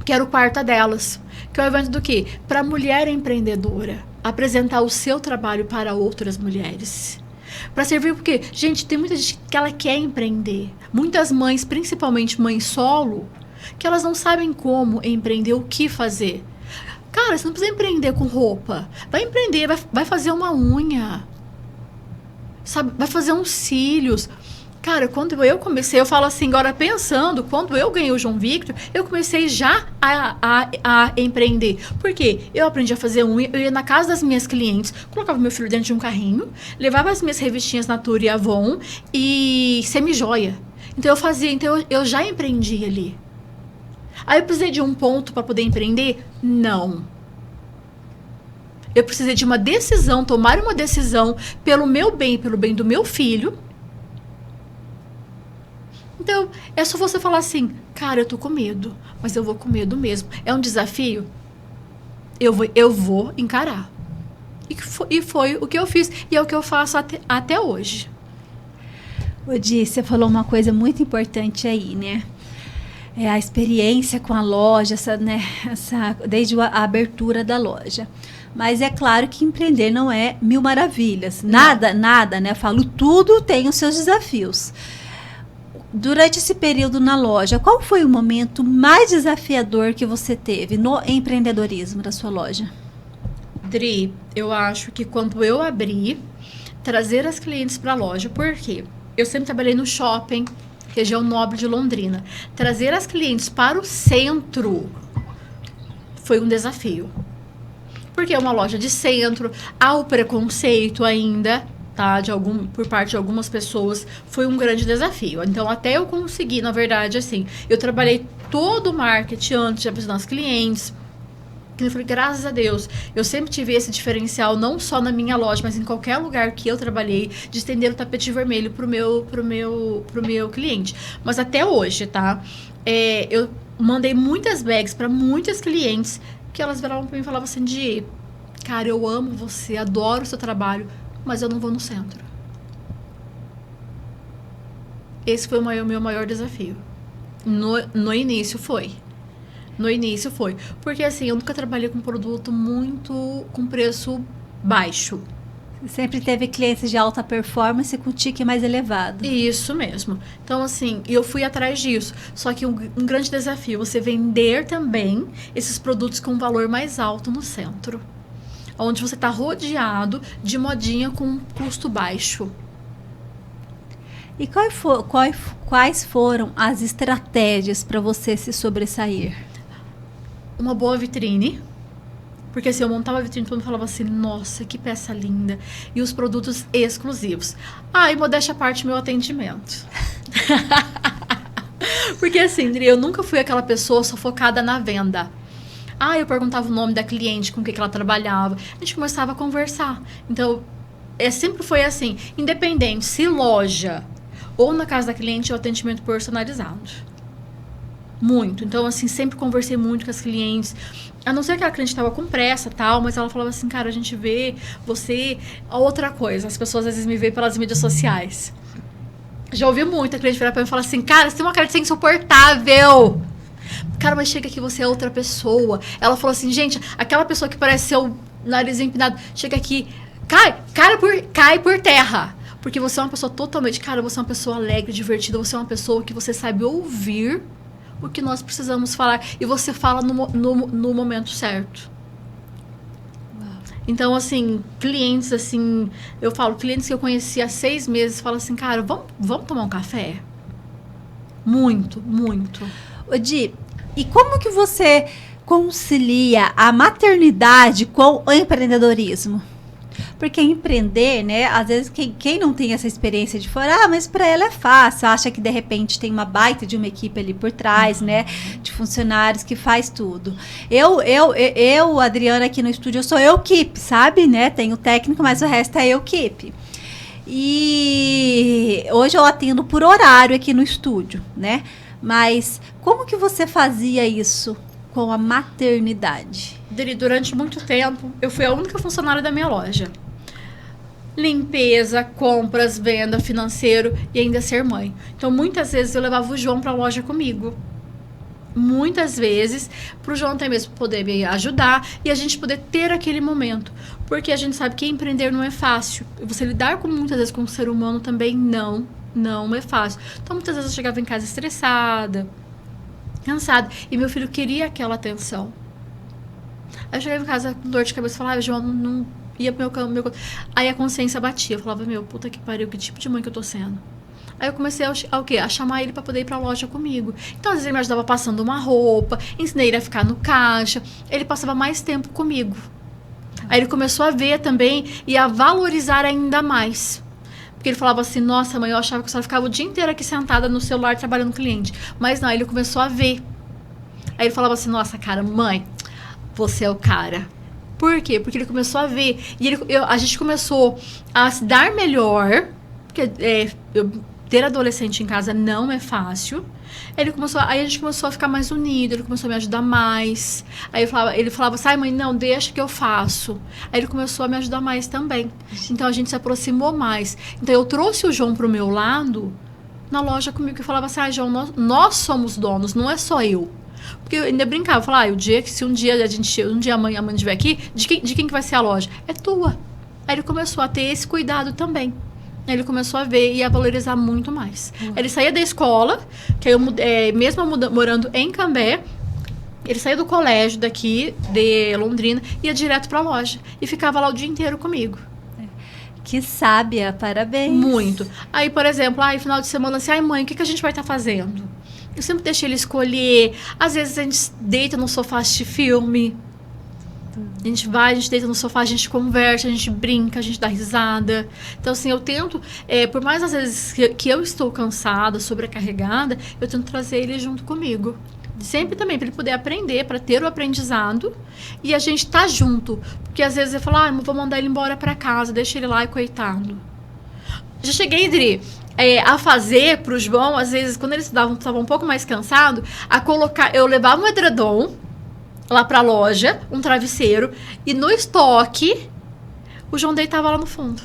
que era o Quarta Delas. Que é o evento do quê? Para mulher empreendedora. Apresentar o seu trabalho para outras mulheres. Para servir porque, gente, tem muita gente que ela quer empreender. Muitas mães, principalmente mães solo, que elas não sabem como empreender, o que fazer. Cara, você não precisa empreender com roupa. Vai empreender, vai fazer uma unha. Sabe? Vai fazer uns cílios. Cara, quando eu comecei, eu falo assim, agora pensando, quando eu ganhei o João Victor, eu comecei já a empreender. Por quê? Eu aprendi a fazer unha, eu ia na casa das minhas clientes, colocava meu filho dentro de um carrinho, levava as minhas revistinhas Natura e Avon e semi-joia. Então eu fazia, eu já empreendi ali. Aí eu precisei de um ponto para poder empreender? Não. Eu precisei de uma decisão, tomar uma decisão pelo meu bem, pelo bem do meu filho. Então, é só você falar assim, cara, eu tô com medo, mas eu vou com medo mesmo. É um desafio? Eu vou encarar. E foi o que eu fiz, e é o que eu faço até hoje. Odi, você falou uma coisa muito importante aí, né? É a experiência com a loja, desde a abertura da loja. Mas é claro que empreender não é mil maravilhas. Nada, né? Eu falo, tudo tem os seus desafios. Durante esse período na loja, qual foi o momento mais desafiador que você teve no empreendedorismo da sua loja? Dri, eu acho que quando eu abri, trazer as clientes para a loja, por quê? Eu sempre trabalhei no shopping, região nobre de Londrina. Trazer as clientes para o centro foi um desafio. Porque é uma loja de centro, há o preconceito ainda, tá? Por parte de algumas pessoas, foi um grande desafio. Então, até eu conseguir, na verdade, assim, eu trabalhei todo o marketing antes de apresentar os clientes. Eu falei, graças a Deus, eu sempre tive esse diferencial, não só na minha loja, mas em qualquer lugar que eu trabalhei, de estender o tapete vermelho pro meu cliente. Mas até hoje, tá? Eu mandei muitas bags para muitas clientes que elas viravam para mim e falavam assim, cara, eu amo você, adoro o seu trabalho, mas eu não vou no centro. Esse foi o meu maior desafio. No início foi. Porque assim, eu nunca trabalhei com produto com preço baixo. Você sempre teve clientes de alta performance com ticket mais elevado. Isso mesmo. Então, assim, eu fui atrás disso. Só que um grande desafio, você vender também esses produtos com valor mais alto no centro. Onde você está rodeado de modinha com custo baixo. E quais foram as estratégias para você se sobressair? Uma boa vitrine. Porque assim, eu montava a vitrine e todo mundo falava assim, nossa, que peça linda. E os produtos exclusivos. E modéstia à parte, meu atendimento. Porque assim, eu nunca fui aquela pessoa só focada na venda. Eu perguntava o nome da cliente, com o que ela trabalhava. A gente começava a conversar. Então, sempre foi assim, independente se loja ou na casa da cliente, o atendimento personalizado. Muito. Então, assim, sempre conversei muito com as clientes. A não ser que a cliente estava com pressa e tal, mas ela falava assim, cara, a gente vê você... Outra coisa, as pessoas às vezes me veem pelas mídias sociais. Já ouvi muito a cliente virar pra mim e falar assim, cara, você tem uma cara de ser insuportável. Cara, mas chega aqui, você é outra pessoa. Ela falou assim, gente, aquela pessoa que parece ser o nariz empinado, chega aqui, cai por terra. Porque você é uma pessoa totalmente... Cara, você é uma pessoa alegre, divertida, você é uma pessoa que você sabe ouvir o que nós precisamos falar. E você fala no momento certo. Uau. Então, assim, clientes, assim... Eu falo, clientes que eu conheci há 6 meses, falam assim, cara, vamos tomar um café? Muito, muito. Di, e como que você concilia a maternidade com o empreendedorismo? Porque empreender, né, às vezes quem não tem essa experiência de fora, mas para ela é fácil, acha que de repente tem uma baita de uma equipe ali por trás, né, de funcionários que faz tudo. Eu, Adriana, aqui no estúdio, eu sou equipe, sabe, né, tenho técnico, mas o resto é equipe. E hoje eu atendo por horário aqui no estúdio, né, mas como que você fazia isso com a maternidade? Durante muito tempo, eu fui a única funcionária da minha loja. Limpeza, compras, venda, financeiro e ainda ser mãe. Então, muitas vezes eu levava o João para a loja comigo. Muitas vezes, para o João até mesmo poder me ajudar e a gente poder ter aquele momento. Porque a gente sabe que empreender não é fácil. Você lidar muitas vezes com o ser humano também não é fácil. Então, muitas vezes eu chegava em casa estressada, cansada. E meu filho queria aquela atenção. Aí eu chegava em casa com dor de cabeça e falava, João, não ia pro meu... Aí a consciência batia. Eu falava, puta que pariu, que tipo de mãe que eu tô sendo? Aí eu comecei a chamar ele pra poder ir pra loja comigo. Então, às vezes ele me ajudava passando uma roupa, ensinei ele a ficar no caixa. Ele passava mais tempo comigo. Aí ele começou a ver também e a valorizar ainda mais. Porque ele falava assim, nossa mãe, eu achava que eu só ficava o dia inteiro aqui sentada no celular trabalhando com cliente. Mas não, ele começou a ver. Aí ele falava assim, nossa, cara, mãe, você é o cara. Por quê? Porque ele começou a ver. E a gente começou a se dar melhor. Porque ter adolescente em casa não é fácil. Aí a gente começou a ficar mais unido. Ele começou a me ajudar mais. Aí ele falava assim, mãe, não, deixa que eu faço. Aí ele começou a me ajudar mais também. Então a gente se aproximou mais. Então eu trouxe o João pro meu lado na loja comigo. Que falava assim, João, nós somos donos, não é só eu. Porque eu ainda brincava, eu falava, se um dia a mãe estiver aqui, de quem que vai ser a loja? É tua. Aí ele começou a ter esse cuidado também. Ele começou a ver e a valorizar muito mais. Ele saía da escola, que eu mesmo morando em Cambé, ele saía do colégio daqui, de Londrina, ia direto pra loja. E ficava lá o dia inteiro comigo. Que sábia, parabéns. Muito. Aí, por exemplo, final de semana, assim, mãe, o que a gente vai estar fazendo? Eu sempre deixo ele escolher. Às vezes a gente deita no sofá, assiste filme. A gente deita no sofá, a gente conversa, a gente brinca, a gente dá risada. Então, assim, eu tento, por mais às vezes que eu estou cansada, sobrecarregada, eu tento trazer ele junto comigo. Sempre também, para ele poder aprender, para ter o aprendizado. E a gente tá junto. Porque às vezes eu falo, vou mandar ele embora para casa, deixa ele lá e coitado. Já cheguei, Dri, a fazer pro João, às vezes, quando eles estavam um pouco mais cansados, eu levava um edredom lá pra loja, um travesseiro, e no estoque, o João deitava lá no fundo.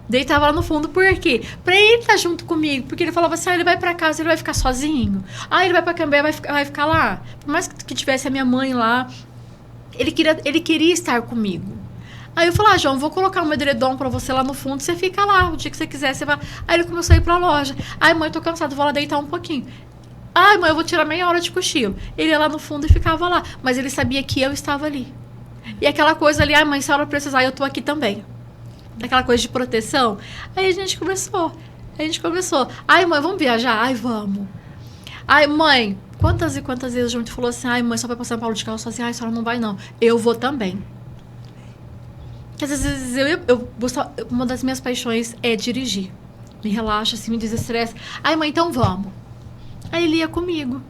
Deitava lá no fundo, por quê? Pra ele estar junto comigo, porque ele falava assim, ele vai pra casa, ele vai ficar sozinho. Ele vai pra Cambé, vai ficar lá. Por mais que tivesse a minha mãe lá, ele queria estar comigo. Aí eu falei, João, vou colocar um edredom pra você lá no fundo, você fica lá, o dia que você quiser, você vai... Aí ele começou a ir pra loja. Mãe, tô cansado, vou lá deitar um pouquinho. Mãe, eu vou tirar meia hora de cochilo. Ele ia lá no fundo e ficava lá. Mas ele sabia que eu estava ali. E aquela coisa ali, mãe, se a hora precisar, eu tô aqui também. Aquela coisa de proteção. Aí a gente começou. Mãe, vamos viajar? Vamos. Mãe, quantas e quantas vezes a gente falou assim, mãe, só vai pra São Paulo de carro sozinha. A senhora não vai, não. Eu vou também. Porque às vezes uma das minhas paixões é dirigir. Me relaxa, assim, me desestressa. Mãe, então vamos. Aí ele ia comigo.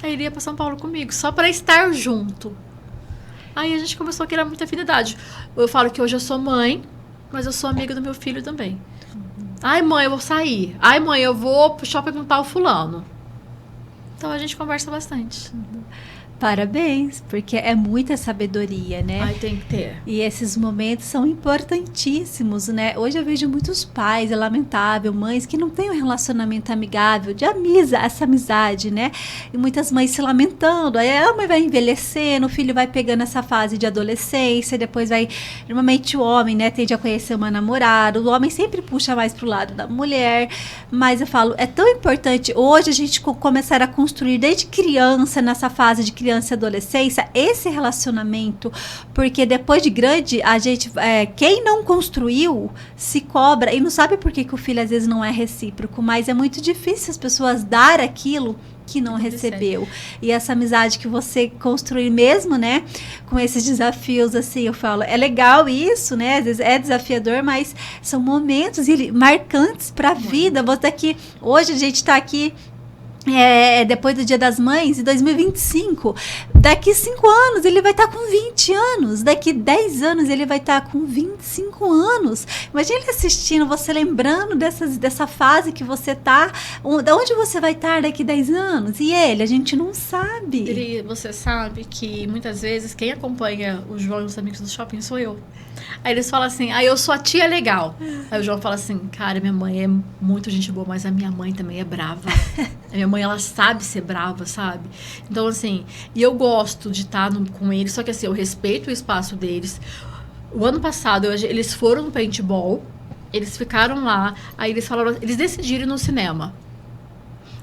Aí ele ia pra São Paulo comigo, só pra estar junto. Aí a gente começou a criar muita afinidade. Eu falo que hoje eu sou mãe, mas eu sou amiga do meu filho também. Mãe, eu vou sair. Mãe, eu vou pro shopping com tal fulano. Então a gente conversa bastante. Parabéns, porque é muita sabedoria, né? Tem que ter. E esses momentos são importantíssimos, né? Hoje eu vejo muitos pais, é lamentável, mães que não têm um relacionamento amigável, de essa amizade, né? E muitas mães se lamentando. Aí a mãe vai envelhecendo, o filho vai pegando essa fase de adolescência, depois vai... Normalmente o homem, né, tende a conhecer uma namorada, o homem sempre puxa mais pro lado da mulher, mas eu falo, é tão importante hoje a gente começar a construir desde criança, nessa fase de criança e adolescência, esse relacionamento, porque depois de grande, a gente, quem não construiu, se cobra, e não sabe por que o filho às vezes não é recíproco, mas é muito difícil as pessoas dar aquilo que não recebeu. E essa amizade que você construir mesmo, né, com esses desafios, assim, eu falo, é legal isso, né, às vezes é desafiador, mas são momentos marcantes para a vida. Hoje a gente está aqui depois do Dia das Mães, em 2025. Daqui 5 anos ele vai estar com 20 anos. Daqui 10 anos ele vai estar com 25 anos. Imagina ele assistindo, você lembrando dessa fase que você está. De onde você vai estar daqui 10 anos? E ele, a gente não sabe. Você sabe que muitas vezes quem acompanha o João e os amigos do shopping sou eu. Aí eles falam assim, eu sou a tia legal. Aí o João fala assim, cara, minha mãe é muito gente boa, mas a minha mãe também é brava. A minha mãe, ela sabe ser brava, sabe? Então, assim, e eu gosto de estar com eles, só que assim, eu respeito o espaço deles. O ano passado, eles foram no paintball, eles ficaram lá, aí eles falaram, eles decidiram ir no cinema.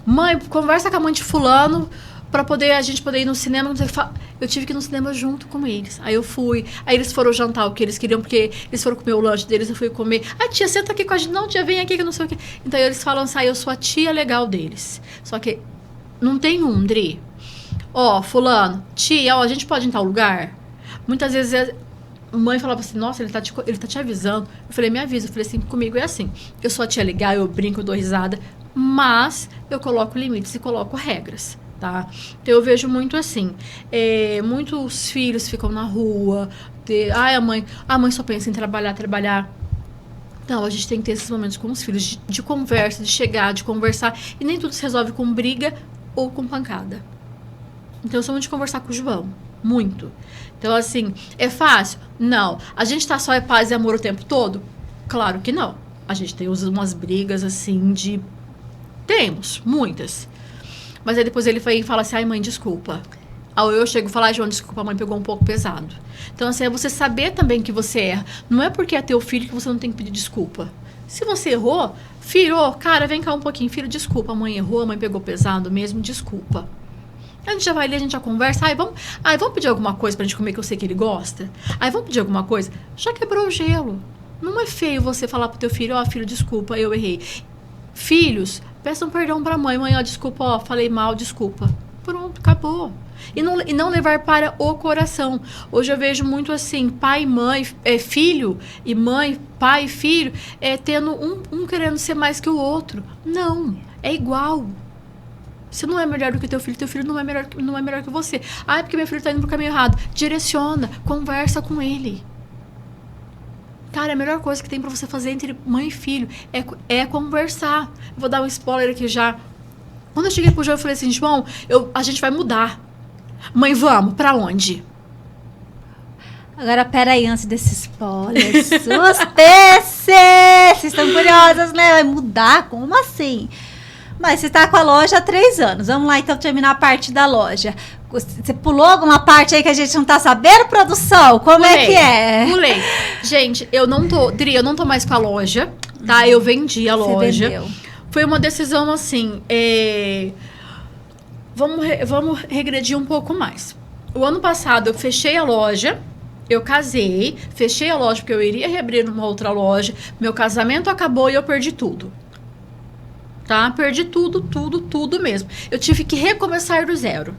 Mãe, conversa com a mãe de fulano, pra a gente poder ir no cinema. Eu tive que ir no cinema junto com eles. Aí eu fui. Aí eles foram jantar o que eles queriam, porque eles foram comer o lanche deles, eu fui comer. Tia, senta aqui com a gente. Não, tia, vem aqui que não sei o quê. Então eles falam assim, eu sou a tia legal deles. Só que não tem Dri. Fulano, tia, a gente pode ir em tal lugar? Muitas vezes a mãe falava assim, nossa, ele tá te avisando. Eu falei, me avisa. Eu falei assim, comigo é assim. Eu sou a tia legal, eu brinco, eu dou risada. Mas eu coloco limites e coloco regras. Tá? Então eu vejo muito assim, muitos filhos ficam na rua, a mãe só pensa em trabalhar. Então a gente tem que ter esses momentos com os filhos de conversa, de chegar, de conversar, e nem tudo se resolve com briga ou com pancada. Então eu sou muito de conversar com o João, muito. Então assim, é fácil? Não. A gente tá só paz e amor o tempo todo? Claro que não. A gente tem umas brigas assim temos, muitas. Mas aí depois ele vai e fala assim, mãe, desculpa. Ou eu chego e falo, João, desculpa, a mãe pegou um pouco pesado. Então, assim, é você saber também que você erra. Não é porque é teu filho que você não tem que pedir desculpa. Se você errou, filho, cara, vem cá um pouquinho. Filho, desculpa, a mãe errou, a mãe pegou pesado mesmo, desculpa. A gente já vai ali, a gente já conversa. Vamos pedir alguma coisa pra gente comer que eu sei que ele gosta? Vamos pedir alguma coisa? Já quebrou o gelo. Não é feio você falar pro teu filho, filho, desculpa, eu errei. Filhos, peçam perdão pra mãe. Mãe, desculpa, falei mal, desculpa. Pronto, acabou. E não levar para o coração. Hoje eu vejo muito assim, pai e mãe, filho e mãe, pai e filho, tendo um querendo ser mais que o outro. Não, é igual. Você não é melhor do que teu filho não é melhor que você. É porque meu filho tá indo pro caminho errado. Direciona, conversa com ele. Cara, a melhor coisa que tem pra você fazer entre mãe e filho é conversar. Vou dar um spoiler aqui já. Quando eu cheguei pro João, eu falei assim, João, a gente vai mudar. Mãe, vamos, pra onde? Agora, peraí, antes desse spoiler, vocês estão curiosas, né? Vai mudar? Como assim? Mas você tá com a loja há 3 anos. Vamos lá, então, terminar a parte da loja. Você pulou alguma parte aí que a gente não tá sabendo, produção? Como é que é? Pulei. Gente, eu não tô mais com a loja, tá? Eu vendi a loja. Vendeu. Foi uma decisão, assim, Vamos regredir um pouco mais. O ano passado eu fechei a loja, eu casei, fechei a loja porque eu iria reabrir uma outra loja, meu casamento acabou e eu perdi tudo. Tá? Perdi tudo mesmo. Eu tive que recomeçar do zero.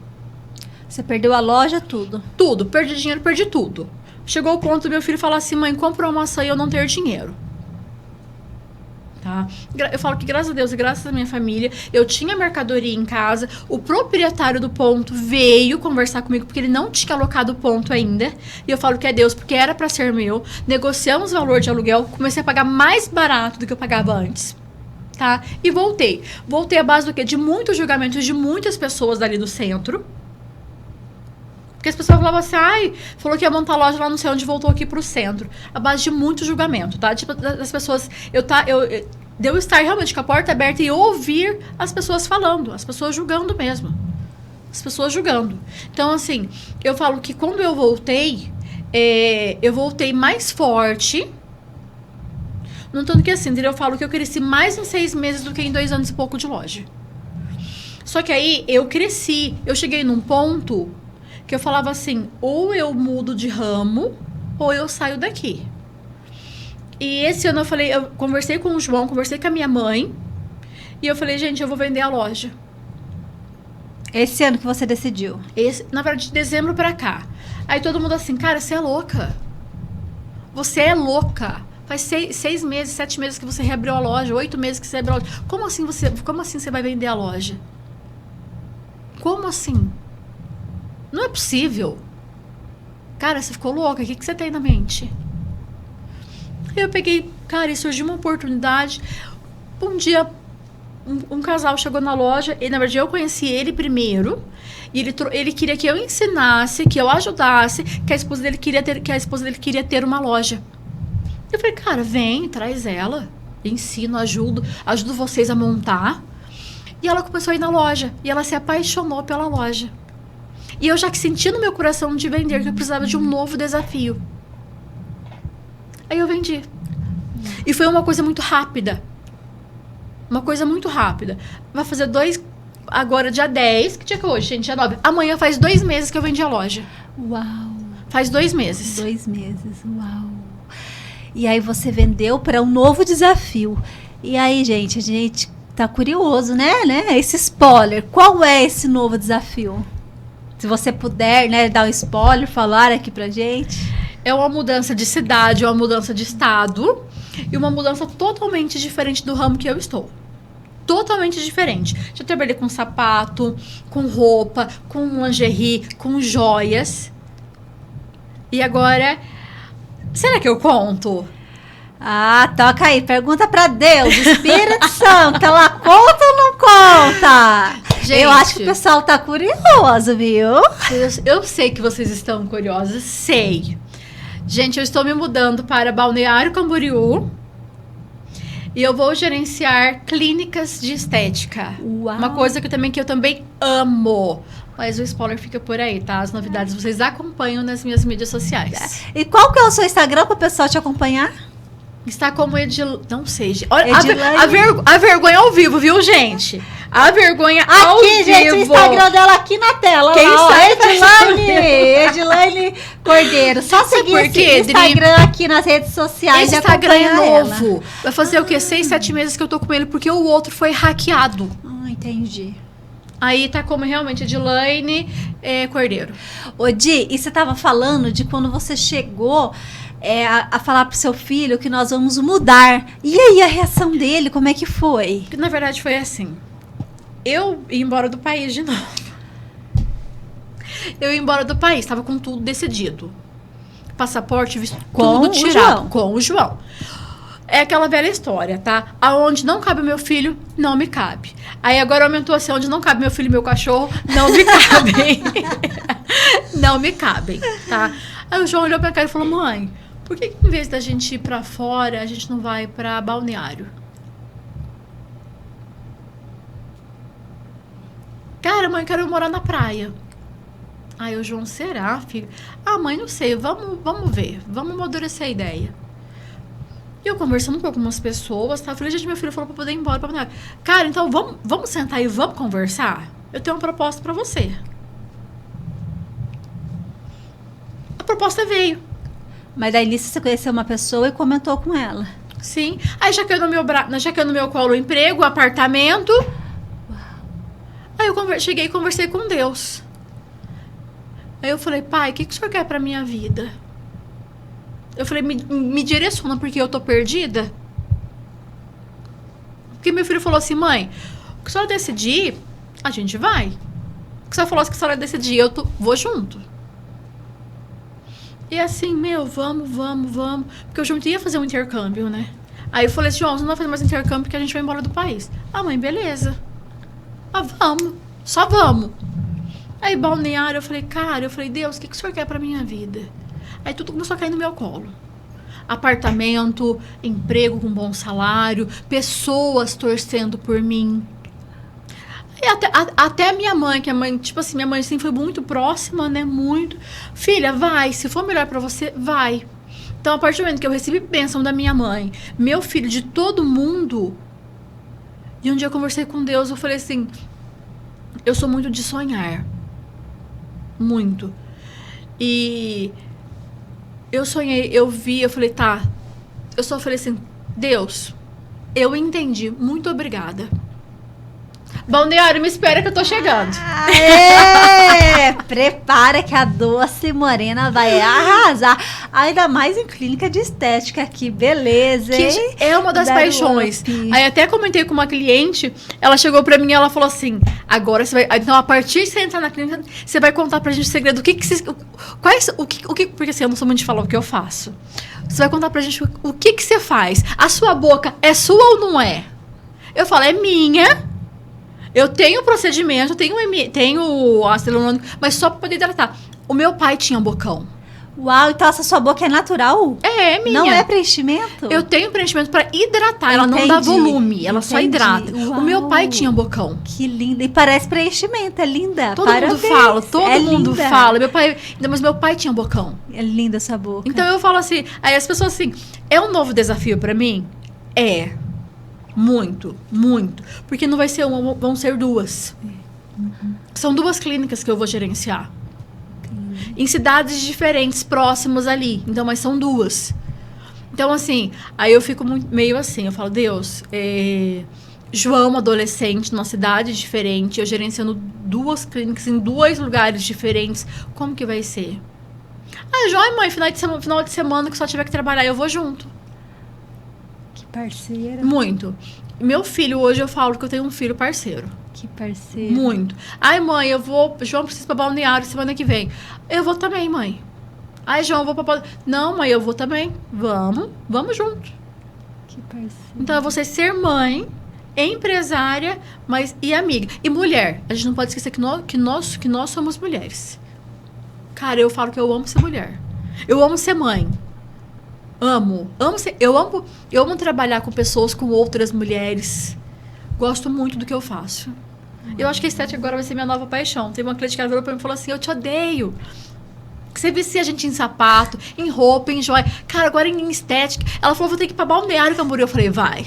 Você perdeu a loja, tudo? Tudo. Perdi dinheiro, perdi tudo. Chegou o ponto do meu filho falar assim, mãe, compra uma maçã e eu não ter dinheiro. Tá? Eu falo que graças a Deus e graças à minha família, eu tinha mercadoria em casa, o proprietário do ponto veio conversar comigo porque ele não tinha alocado o ponto ainda, e eu falo que é Deus porque era para ser meu, negociamos o valor de aluguel, comecei a pagar mais barato do que eu pagava antes, tá? E voltei à base do quê? De muitos julgamentos de muitas pessoas dali do centro, porque as pessoas falavam assim, falou que ia montar loja lá não sei onde, voltou aqui pro centro. A base de muito julgamento, tá? Tipo, das pessoas... De eu estar realmente com a porta aberta e ouvir as pessoas falando, as pessoas julgando mesmo. As pessoas julgando. Então, assim, eu falo que quando eu voltei mais forte. No tanto que assim, eu falo que eu cresci mais em 6 meses do que em 2 anos e pouco de loja. Só que aí, eu cresci. Eu cheguei num ponto... que eu falava assim, ou eu mudo de ramo, ou eu saio daqui. E esse ano eu conversei com o João, conversei com a minha mãe, e eu falei, gente, eu vou vender a loja. Esse ano que você decidiu? Na verdade, de dezembro pra cá. Aí todo mundo assim, cara, você é louca. Você é louca. Faz 6 meses, 7 meses que você reabriu a loja, 8 meses que você reabriu a loja. Como assim você vai vender a loja? Como assim? Não é possível. Cara, você ficou louca. O que você tem na mente? Eu peguei... Cara, e surgiu uma oportunidade. Um dia, um casal chegou na loja. E, na verdade, eu conheci ele primeiro. E ele queria que eu ensinasse, que eu ajudasse. Que a esposa dele queria ter uma loja. Eu falei, cara, vem, traz ela. Ensino, ajudo vocês a montar. E ela começou a ir na loja. E ela se apaixonou pela loja. E eu já senti no meu coração de vender, que eu precisava de um novo desafio. Aí eu vendi. E foi uma coisa muito rápida. Uma coisa muito rápida. Vai fazer agora dia 10, que dia que é hoje, gente? Dia 9. Amanhã faz 2 meses que eu vendi a loja. Uau! Faz 2 meses. 2 meses, uau! E aí você vendeu para um novo desafio. E aí, gente, a gente tá curioso, né? Esse spoiler. Qual é esse novo desafio? Se você puder, né, dar um spoiler, falar aqui pra gente. É uma mudança de cidade, é uma mudança de estado e uma mudança totalmente diferente do ramo que eu estou. Totalmente diferente. Já trabalhei com sapato, com roupa, com lingerie, com joias. E agora, será que eu conto? Toca aí. Pergunta pra Deus, Espírito Santo. Ela conta ou não conta? Gente, eu acho que o pessoal tá curioso, viu? Eu sei que vocês estão curiosos, sei. Gente, eu estou me mudando para Balneário Camboriú e eu vou gerenciar clínicas de estética. Uau. Uma coisa que eu também amo. Mas o spoiler fica por aí, tá? As novidades vocês acompanham nas minhas mídias sociais. E qual que é o seu Instagram para o pessoal te acompanhar? Está como Não sei, gente. Olha, Edilane. a vergonha ao vivo, viu, gente? A vergonha ao Aqui, vivo. gente, o Instagram dela aqui na tela. Quem lá, ó, sabe Edilane Cordeiro. Só seguir porque, esse Instagram aqui nas redes sociais. Esse Instagram é novo. Vai fazer o quê? 6, 7 meses que eu tô com ele, porque o outro foi hackeado. Entendi. Aí tá como realmente Edilane Cordeiro. Ô, Di, e você tava falando de quando você chegou a falar pro seu filho que nós vamos mudar. E aí, a reação dele, como é que foi? Porque, na verdade, foi assim. Eu ia embora do país de novo. Eu ia embora do país, tava com tudo decidido. Passaporte, visto, tudo tirado. Com o João. É aquela velha história, tá? Aonde não cabe o meu filho, não me cabe. Aí agora aumentou assim, onde não cabe meu filho e meu cachorro, não me cabem. Não me cabem, tá? Aí o João olhou pra cá e falou, mãe, por que em vez da gente ir pra fora, a gente não vai pra Balneário? Cara, mãe, quero morar na praia. Aí o João, será, filho? Ah, mãe, não sei, vamos ver, vamos amadurecer a ideia. E eu conversando com algumas pessoas, tá? Eu falei, gente, meu filho falou pra poder ir embora pra Balneário. Cara, então vamos sentar e vamos conversar? Eu tenho uma proposta pra você. A proposta veio. Mas aí nisso você conheceu uma pessoa e comentou com ela. Sim. Aí já caiu no meu colo o emprego, o apartamento. Aí eu cheguei e conversei com Deus. Aí eu falei, pai, o que o senhor quer pra minha vida? Eu falei, me direciona porque eu tô perdida. Porque meu filho falou assim, mãe, o que a senhora decidir, a gente vai. O que a senhora falou que a senhora decidir, vou junto. E assim, vamos. Porque eu junto ia fazer um intercâmbio, né? Aí eu falei assim, João, você não vai fazer mais intercâmbio porque a gente vai embora do país. Ah, mãe, beleza. Ah, vamos. Só vamos. Aí, Balneário, eu falei, Deus, o que o senhor quer pra minha vida? Aí tudo começou a cair no meu colo. Apartamento, emprego com bom salário, pessoas torcendo por mim. E até a minha mãe, que a mãe, tipo assim, minha mãe sempre foi muito próxima, né? Muito. Filha, vai, se for melhor pra você, vai. Então, a partir do momento que eu recebi bênção da minha mãe, meu filho, de todo mundo, e um dia eu conversei com Deus, eu falei assim, eu sou muito de sonhar. Muito. E eu sonhei, eu vi, eu falei, tá. Eu só falei assim, Deus, eu entendi, muito obrigada. Balneário, me espera que eu tô chegando. Prepara que a doce morena vai arrasar. Ainda mais em clínica de estética, que beleza, hein? Que é uma das paixões. Aí até comentei com uma cliente, ela chegou pra mim e ela falou assim, agora você vai... Então, a partir de você entrar na clínica, você vai contar pra gente o segredo. Porque assim, eu não sou muito de falar o que eu faço. Você vai contar pra gente o que você faz. A sua boca é sua ou não é? Eu falo, é minha. Eu tenho procedimento, tenho ácido hialurônico, mas só pra poder hidratar. O meu pai tinha um bocão. Uau, então essa sua boca é natural? É minha. Não é preenchimento? Eu tenho preenchimento pra hidratar, ela não dá volume, ela só hidrata. Uau. O meu pai tinha um bocão. Que linda, e parece preenchimento, é linda. Todo mundo fala, todo mundo linda. fala. Mas meu pai tinha um bocão. É linda essa boca. Então eu falo assim, aí as pessoas assim, é um novo desafio pra mim? É. Muito. Porque não vai ser uma, vão ser duas. São 2 clínicas que eu vou gerenciar. Em cidades diferentes, próximas ali. Então, mas são 2. Então, assim, aí eu fico meio assim, eu falo, Deus, João, adolescente, numa cidade diferente, eu gerenciando 2 clínicas em 2 lugares diferentes, como que vai ser? Ah, João, mãe, final de semana que só tiver que trabalhar, eu vou junto. Parceira. Muito. Meu filho, hoje eu falo que eu tenho um filho parceiro. Que parceiro. Muito. Ai, mãe, João precisa pra Balneário semana que vem. Eu vou também, mãe. Ai, João, eu vou pra Balneário. Não, mãe, eu vou também. Vamos junto. Que parceiro. Então, é você ser mãe, empresária, e amiga. E mulher. A gente não pode esquecer que nós somos mulheres. Cara, eu falo que eu amo ser mulher. Eu amo ser mãe. Eu amo trabalhar com pessoas, com outras mulheres. Gosto muito do que eu faço. Eu acho que a estética agora vai ser minha nova paixão. Tem uma cliente que ela virou pra mim e falou assim, eu te odeio. Que você vicia a gente em sapato, em roupa, em joia. Cara, agora em estética. Ela falou, vou ter que ir pra Balneário Camboriú. Eu falei, vai.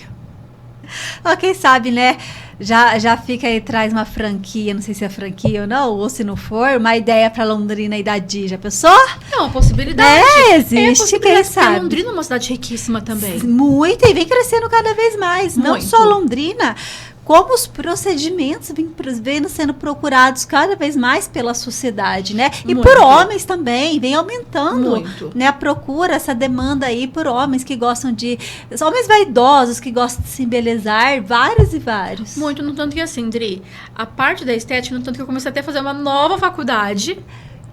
Ó, quem sabe, né? Já fica aí, traz uma franquia, não sei se é franquia ou não, ou se não for, uma ideia pra Londrina e da Di, já pensou? É uma possibilidade. Existe, quem sabe. Londrina é uma cidade riquíssima também. Muito, e vem crescendo cada vez mais. Não Muito. só Londrina, como os procedimentos vêm sendo procurados cada vez mais pela sociedade, né? E Muito. por homens também, vem aumentando, Muito. né? A procura, essa demanda aí por homens que gostam de... Homens vaidosos que gostam de se embelezar, vários e vários. Muito, no tanto que assim, Dri, a parte da estética, no tanto que eu comecei até a fazer uma nova faculdade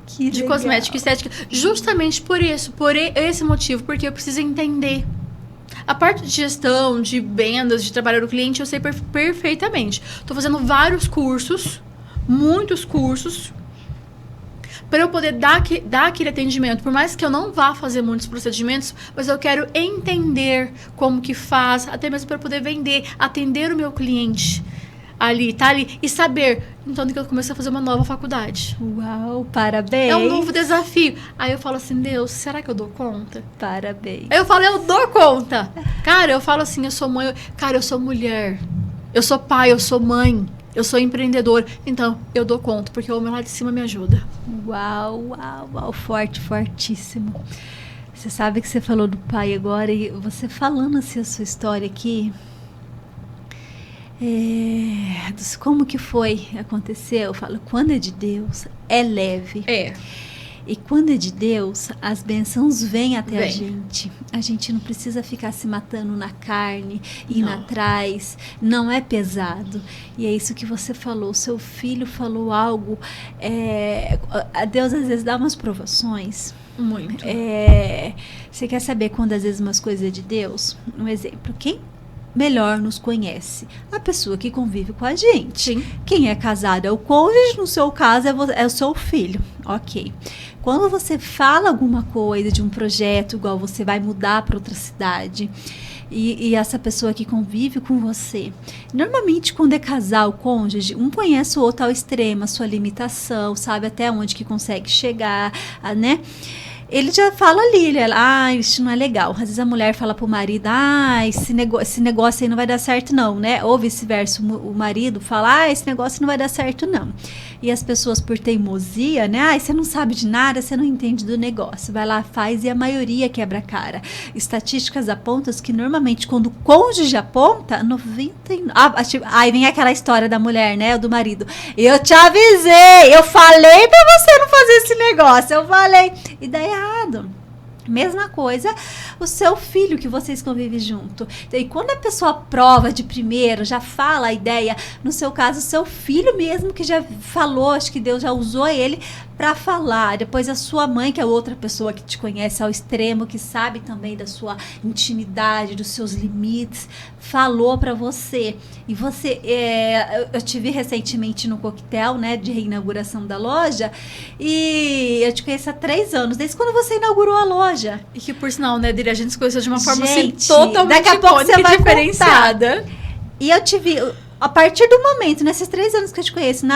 Que de legal. cosmética e estética, justamente por isso, esse motivo, porque eu preciso entender. A parte de gestão, de vendas, de trabalhar o cliente, eu sei perfeitamente. Estou fazendo vários cursos, muitos cursos, para eu poder dar aquele atendimento. Por mais que eu não vá fazer muitos procedimentos, mas eu quero entender como que faz, até mesmo para poder vender, atender o meu cliente ali, tá ali, e saber. Então, que eu comecei a fazer uma nova faculdade. Uau, parabéns. É um novo desafio. Aí eu falo assim, Deus, será que eu dou conta? Parabéns. Aí eu falo, eu dou conta. Cara, eu falo assim, eu sou mãe, cara, eu sou mulher, eu sou pai, eu sou mãe, eu sou empreendedor. Então, eu dou conta, porque o homem lá de cima me ajuda. Uau, uau, uau, forte, fortíssimo. Você sabe que você falou do pai agora, e você falando assim a sua história aqui, como que foi, aconteceu, eu falo, quando é de Deus, é leve. É. E quando é de Deus, as bênçãos vêm até a Vem. gente. A gente não precisa ficar se matando na carne, indo Não. atrás. Não é pesado. E é isso que você falou. Seu filho falou algo. A Deus às vezes dá umas provações. Muito. Você quer saber quando às vezes umas coisas é de Deus? Um exemplo. Quem melhor nos conhece? A pessoa que convive com a gente. Sim. Quem é casado é o cônjuge, no seu caso é o seu filho. Ok. Quando você fala alguma coisa de um projeto, igual você vai mudar para outra cidade, e essa pessoa que convive com você, normalmente quando é casal, cônjuge, um conhece o outro ao extremo, a sua limitação, sabe até onde que consegue chegar, né? Ele já fala ali, isso não é legal. Às vezes a mulher fala pro marido, esse negócio aí não vai dar certo não, né? Ou vice-versa, o marido fala, esse negócio não vai dar certo não. E as pessoas por teimosia, né? Você não sabe de nada, você não entende do negócio. Vai lá, faz, e a maioria quebra a cara. Estatísticas apontam que normalmente quando o cônjuge aponta, 99... aí vem aquela história da mulher, né? Ou do marido. Eu te avisei, eu falei pra você não fazer esse negócio, eu falei. E daí errado. Mesma coisa, o seu filho que vocês convivem junto. E quando a pessoa prova de primeiro, já fala a ideia, no seu caso, o seu filho mesmo que já falou, acho que Deus já usou ele para falar. Depois a sua mãe, que é outra pessoa que te conhece ao extremo, que sabe também da sua intimidade, dos seus limites, falou para você. E você, eu te vi recentemente no coquetel, né, de reinauguração da loja, e eu te conheço há 3 anos, desde quando você inaugurou a loja. E que, por sinal, né, Dri, a gente se conheceu de uma forma Gente, assim, totalmente daqui a pouco você vai diferenciada. E eu te vi, a partir do momento, nesses 3 anos que eu te conheço,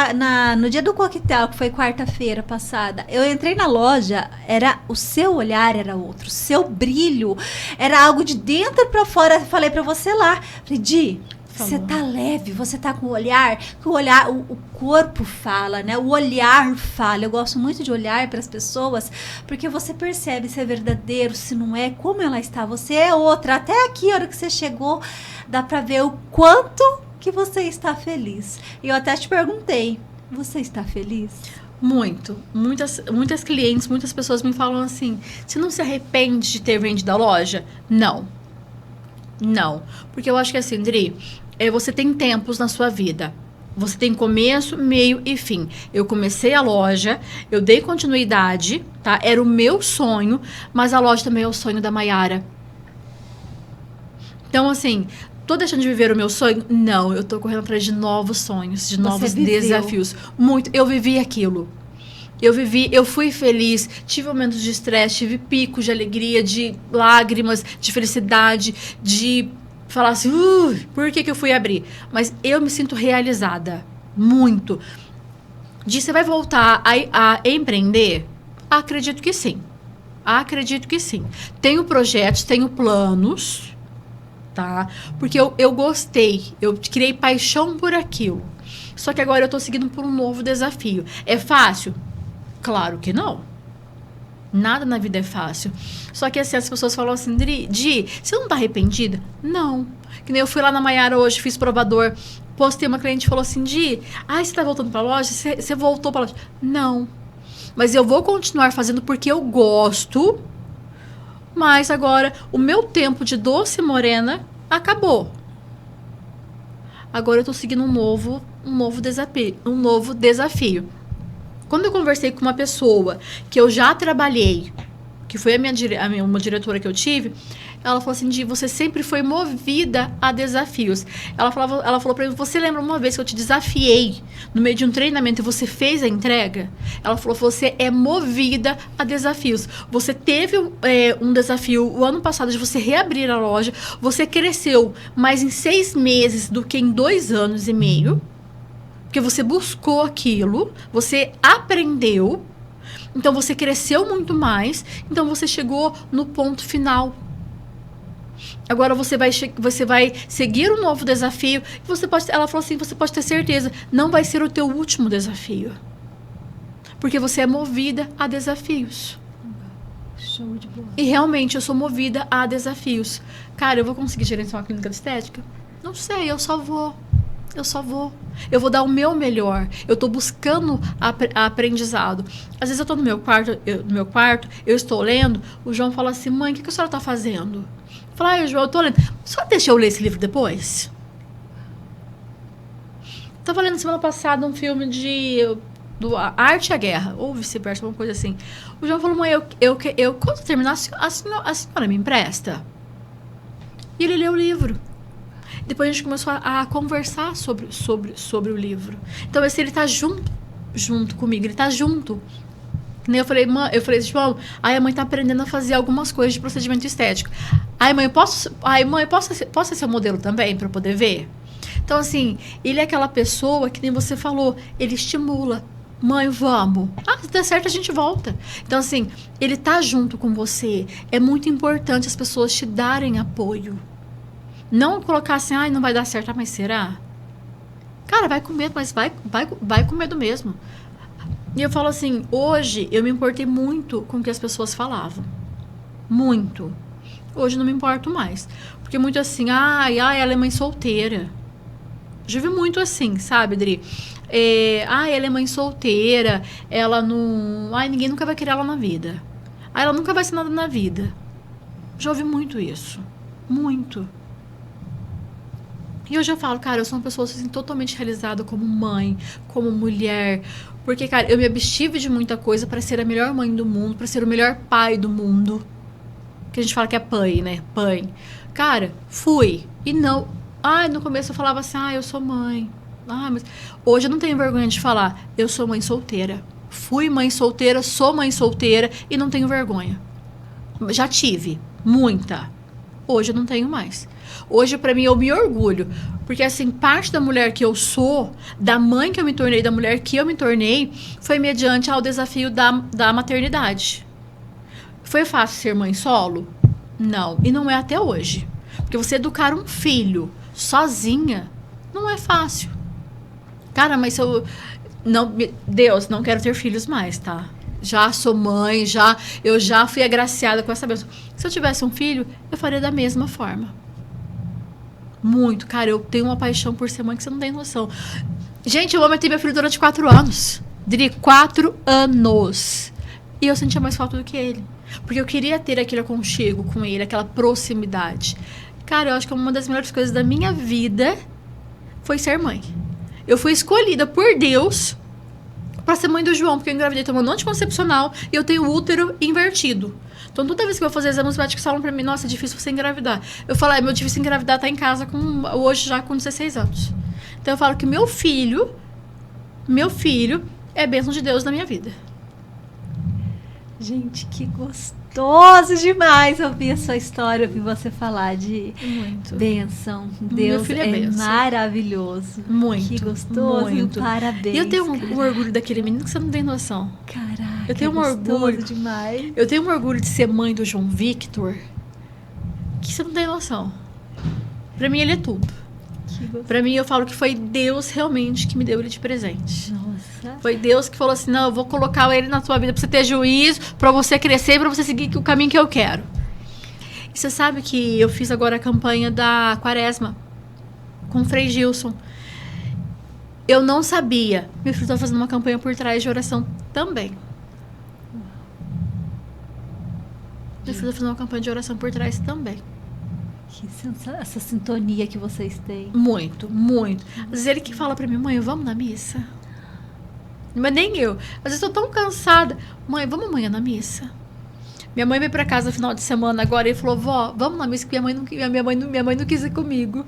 no dia do coquetel, que foi quarta-feira passada, eu entrei na loja, o seu olhar era outro, o seu brilho era algo de dentro pra fora. Falei pra você lá, falei, Di, você tá leve, você tá com o olhar, o corpo fala, né? O olhar fala. Eu gosto muito de olhar para as pessoas, porque você percebe se é verdadeiro, se não é, como ela está. Você é outra. Até aqui, a hora que você chegou, dá para ver o quanto que você está feliz. E eu até te perguntei, você está feliz? Muito. Muitas clientes, muitas pessoas me falam assim, você não se arrepende de ter vendido a loja? Não. Não. Porque eu acho que assim, Dri, você tem tempos na sua vida. Você tem começo, meio e fim. Eu comecei a loja, eu dei continuidade, tá? Era o meu sonho, mas a loja também é o sonho da Maiara. Então, assim, tô deixando de viver o meu sonho? Não, eu tô correndo atrás de novos sonhos, de novos desafios. Muito. Eu vivi aquilo. Eu fui feliz, tive momentos de estresse, tive picos de alegria, de lágrimas, de felicidade, de falar assim, por que eu fui abrir? Mas eu me sinto realizada. Muito. De você vai voltar a empreender? Acredito que sim. Acredito que sim. Tenho projetos, tenho planos, tá? Porque eu gostei, eu criei paixão por aquilo. Só que agora eu tô seguindo por um novo desafio. É fácil? Claro que não. Nada na vida é fácil. Só que assim, as pessoas falam assim, Di, você não tá arrependida? Não. Que nem eu fui lá na Maiara hoje, fiz provador. Postei, uma cliente falou assim, Di, você tá voltando pra loja? Você voltou pra loja? Não. Mas eu vou continuar fazendo porque eu gosto. Mas agora, o meu tempo de doce morena acabou. Agora eu tô seguindo um novo desafio. Quando eu conversei com uma pessoa que eu já trabalhei, que foi uma diretora que eu tive, ela falou assim, Di, você sempre foi movida a desafios. Ela falou pra mim, você lembra uma vez que eu te desafiei no meio de um treinamento e você fez a entrega? Ela falou, você é movida a desafios. Você teve um desafio o ano passado de você reabrir a loja, você cresceu mais em 6 meses do que em 2 anos e meio, porque você buscou aquilo, você aprendeu, então você cresceu muito mais, então você chegou no ponto final. Agora você vai seguir um novo desafio. Ela falou assim, você pode ter certeza, não vai ser o teu último desafio. Porque você é movida a desafios. Show de bola. E realmente eu sou movida a desafios. Cara, eu vou conseguir gerenciar uma clínica de estética? Não sei, eu só vou. Eu vou dar o meu melhor. Eu tô buscando aprendizado. Às vezes eu tô no meu quarto, eu estou lendo, o João fala assim, mãe, o que a senhora tá fazendo? Eu falo, João, eu tô lendo. Só deixa eu ler esse livro depois? Tava lendo semana passada um filme do Arte e a Guerra, ou vice-versa, uma coisa assim. O João falou, mãe, quando eu terminar, a senhora me empresta? E ele leu o livro. Depois a gente começou a conversar sobre o livro. Então, esse ele tá junto comigo, ele tá junto. Eu falei, João, a mãe tá aprendendo a fazer algumas coisas de procedimento estético. Mãe, posso ser modelo também, para poder ver? Então, assim, ele é aquela pessoa que nem você falou, ele estimula. Mãe, vamos. Se der certo, a gente volta. Então, assim, ele tá junto com você. É muito importante as pessoas te darem apoio. Não colocar assim, não vai dar certo, mas será? Cara, vai com medo, mas vai com medo mesmo. E eu falo assim, hoje eu me importei muito com o que as pessoas falavam. Muito. Hoje não me importo mais. Porque muito assim, ela é mãe solteira. Já vi muito assim, sabe, Dri? Ela é mãe solteira, ela não... ninguém nunca vai querer ela na vida. Ela nunca vai ser nada na vida. Já ouvi muito isso. Muito. E hoje eu falo, cara, eu sou uma pessoa assim, totalmente realizada como mãe, como mulher. Porque, cara, eu me abstive de muita coisa para ser a melhor mãe do mundo, para ser o melhor pai do mundo. Que a gente fala que é pai, né? Pai. Cara, fui. E não... no começo eu falava assim, eu sou mãe. Mas... Hoje eu não tenho vergonha de falar, eu sou mãe solteira. Fui mãe solteira, sou mãe solteira e não tenho vergonha. Já tive. Muita. Hoje eu não tenho mais. Hoje, pra mim, eu me orgulho. Porque, assim, parte da mulher que eu sou, da mãe que eu me tornei, da mulher que eu me tornei, foi mediante ao desafio da maternidade. Foi fácil ser mãe solo? Não. E não é até hoje. Porque você educar um filho sozinha não é fácil. Cara, mas se eu... Deus, não quero ter filhos mais, tá? Já sou mãe, eu já fui agraciada com essa bênção. Se eu tivesse um filho, eu faria da mesma forma. Muito. Cara, eu tenho uma paixão por ser mãe que você não tem noção. Gente, eu amamentei meu filho durante 4 anos. Diria 4 anos. E eu sentia mais falta do que ele. Porque eu queria ter aquele aconchego com ele, aquela proximidade. Cara, eu acho que uma das melhores coisas da minha vida foi ser mãe. Eu fui escolhida por Deus para ser mãe do João, porque eu engravidei tomando anticoncepcional e eu tenho o útero invertido. Então, toda vez que eu vou fazer exames, os médicos falam pra mim, nossa, é difícil você engravidar. Eu falo, meu difícil engravidar tá em casa hoje já com 16 anos. Então, eu falo que meu filho é bênção de Deus na minha vida. Gente, que gostoso. gostoso demais ouvir a sua história, ouvir você falar de Muito. bênção. Meu Deus filho é bênção. maravilhoso. Muito. Que gostoso, muito. parabéns. E eu tenho um orgulho daquele menino que você não tem noção. Caraca, Eu tenho um gostoso orgulho demais. Eu tenho um orgulho de ser mãe do João Victor, que você não tem noção. Pra mim, ele é tudo. Que gostoso. Pra mim, eu falo que foi Deus realmente que me deu ele de presente. Nossa. Foi Deus que falou assim, não, eu vou colocar ele na tua vida pra você ter juízo, pra você crescer, pra você seguir o caminho que eu quero. E você sabe que eu fiz agora a campanha da Quaresma com o Frei Gilson. Eu não sabia. Meu filho tá fazendo uma campanha por trás de oração também. Meu filho tá fazendo uma campanha de oração por trás também. Essa sintonia que vocês têm. Muito, muito. Às vezes ele que fala pra mim, mãe, vamos na missa? Mas nem eu. Às vezes eu tô tão cansada. Mãe, vamos amanhã na missa? Minha mãe veio pra casa no final de semana agora e falou, vó, vamos na missa, que minha mãe não quis ir comigo.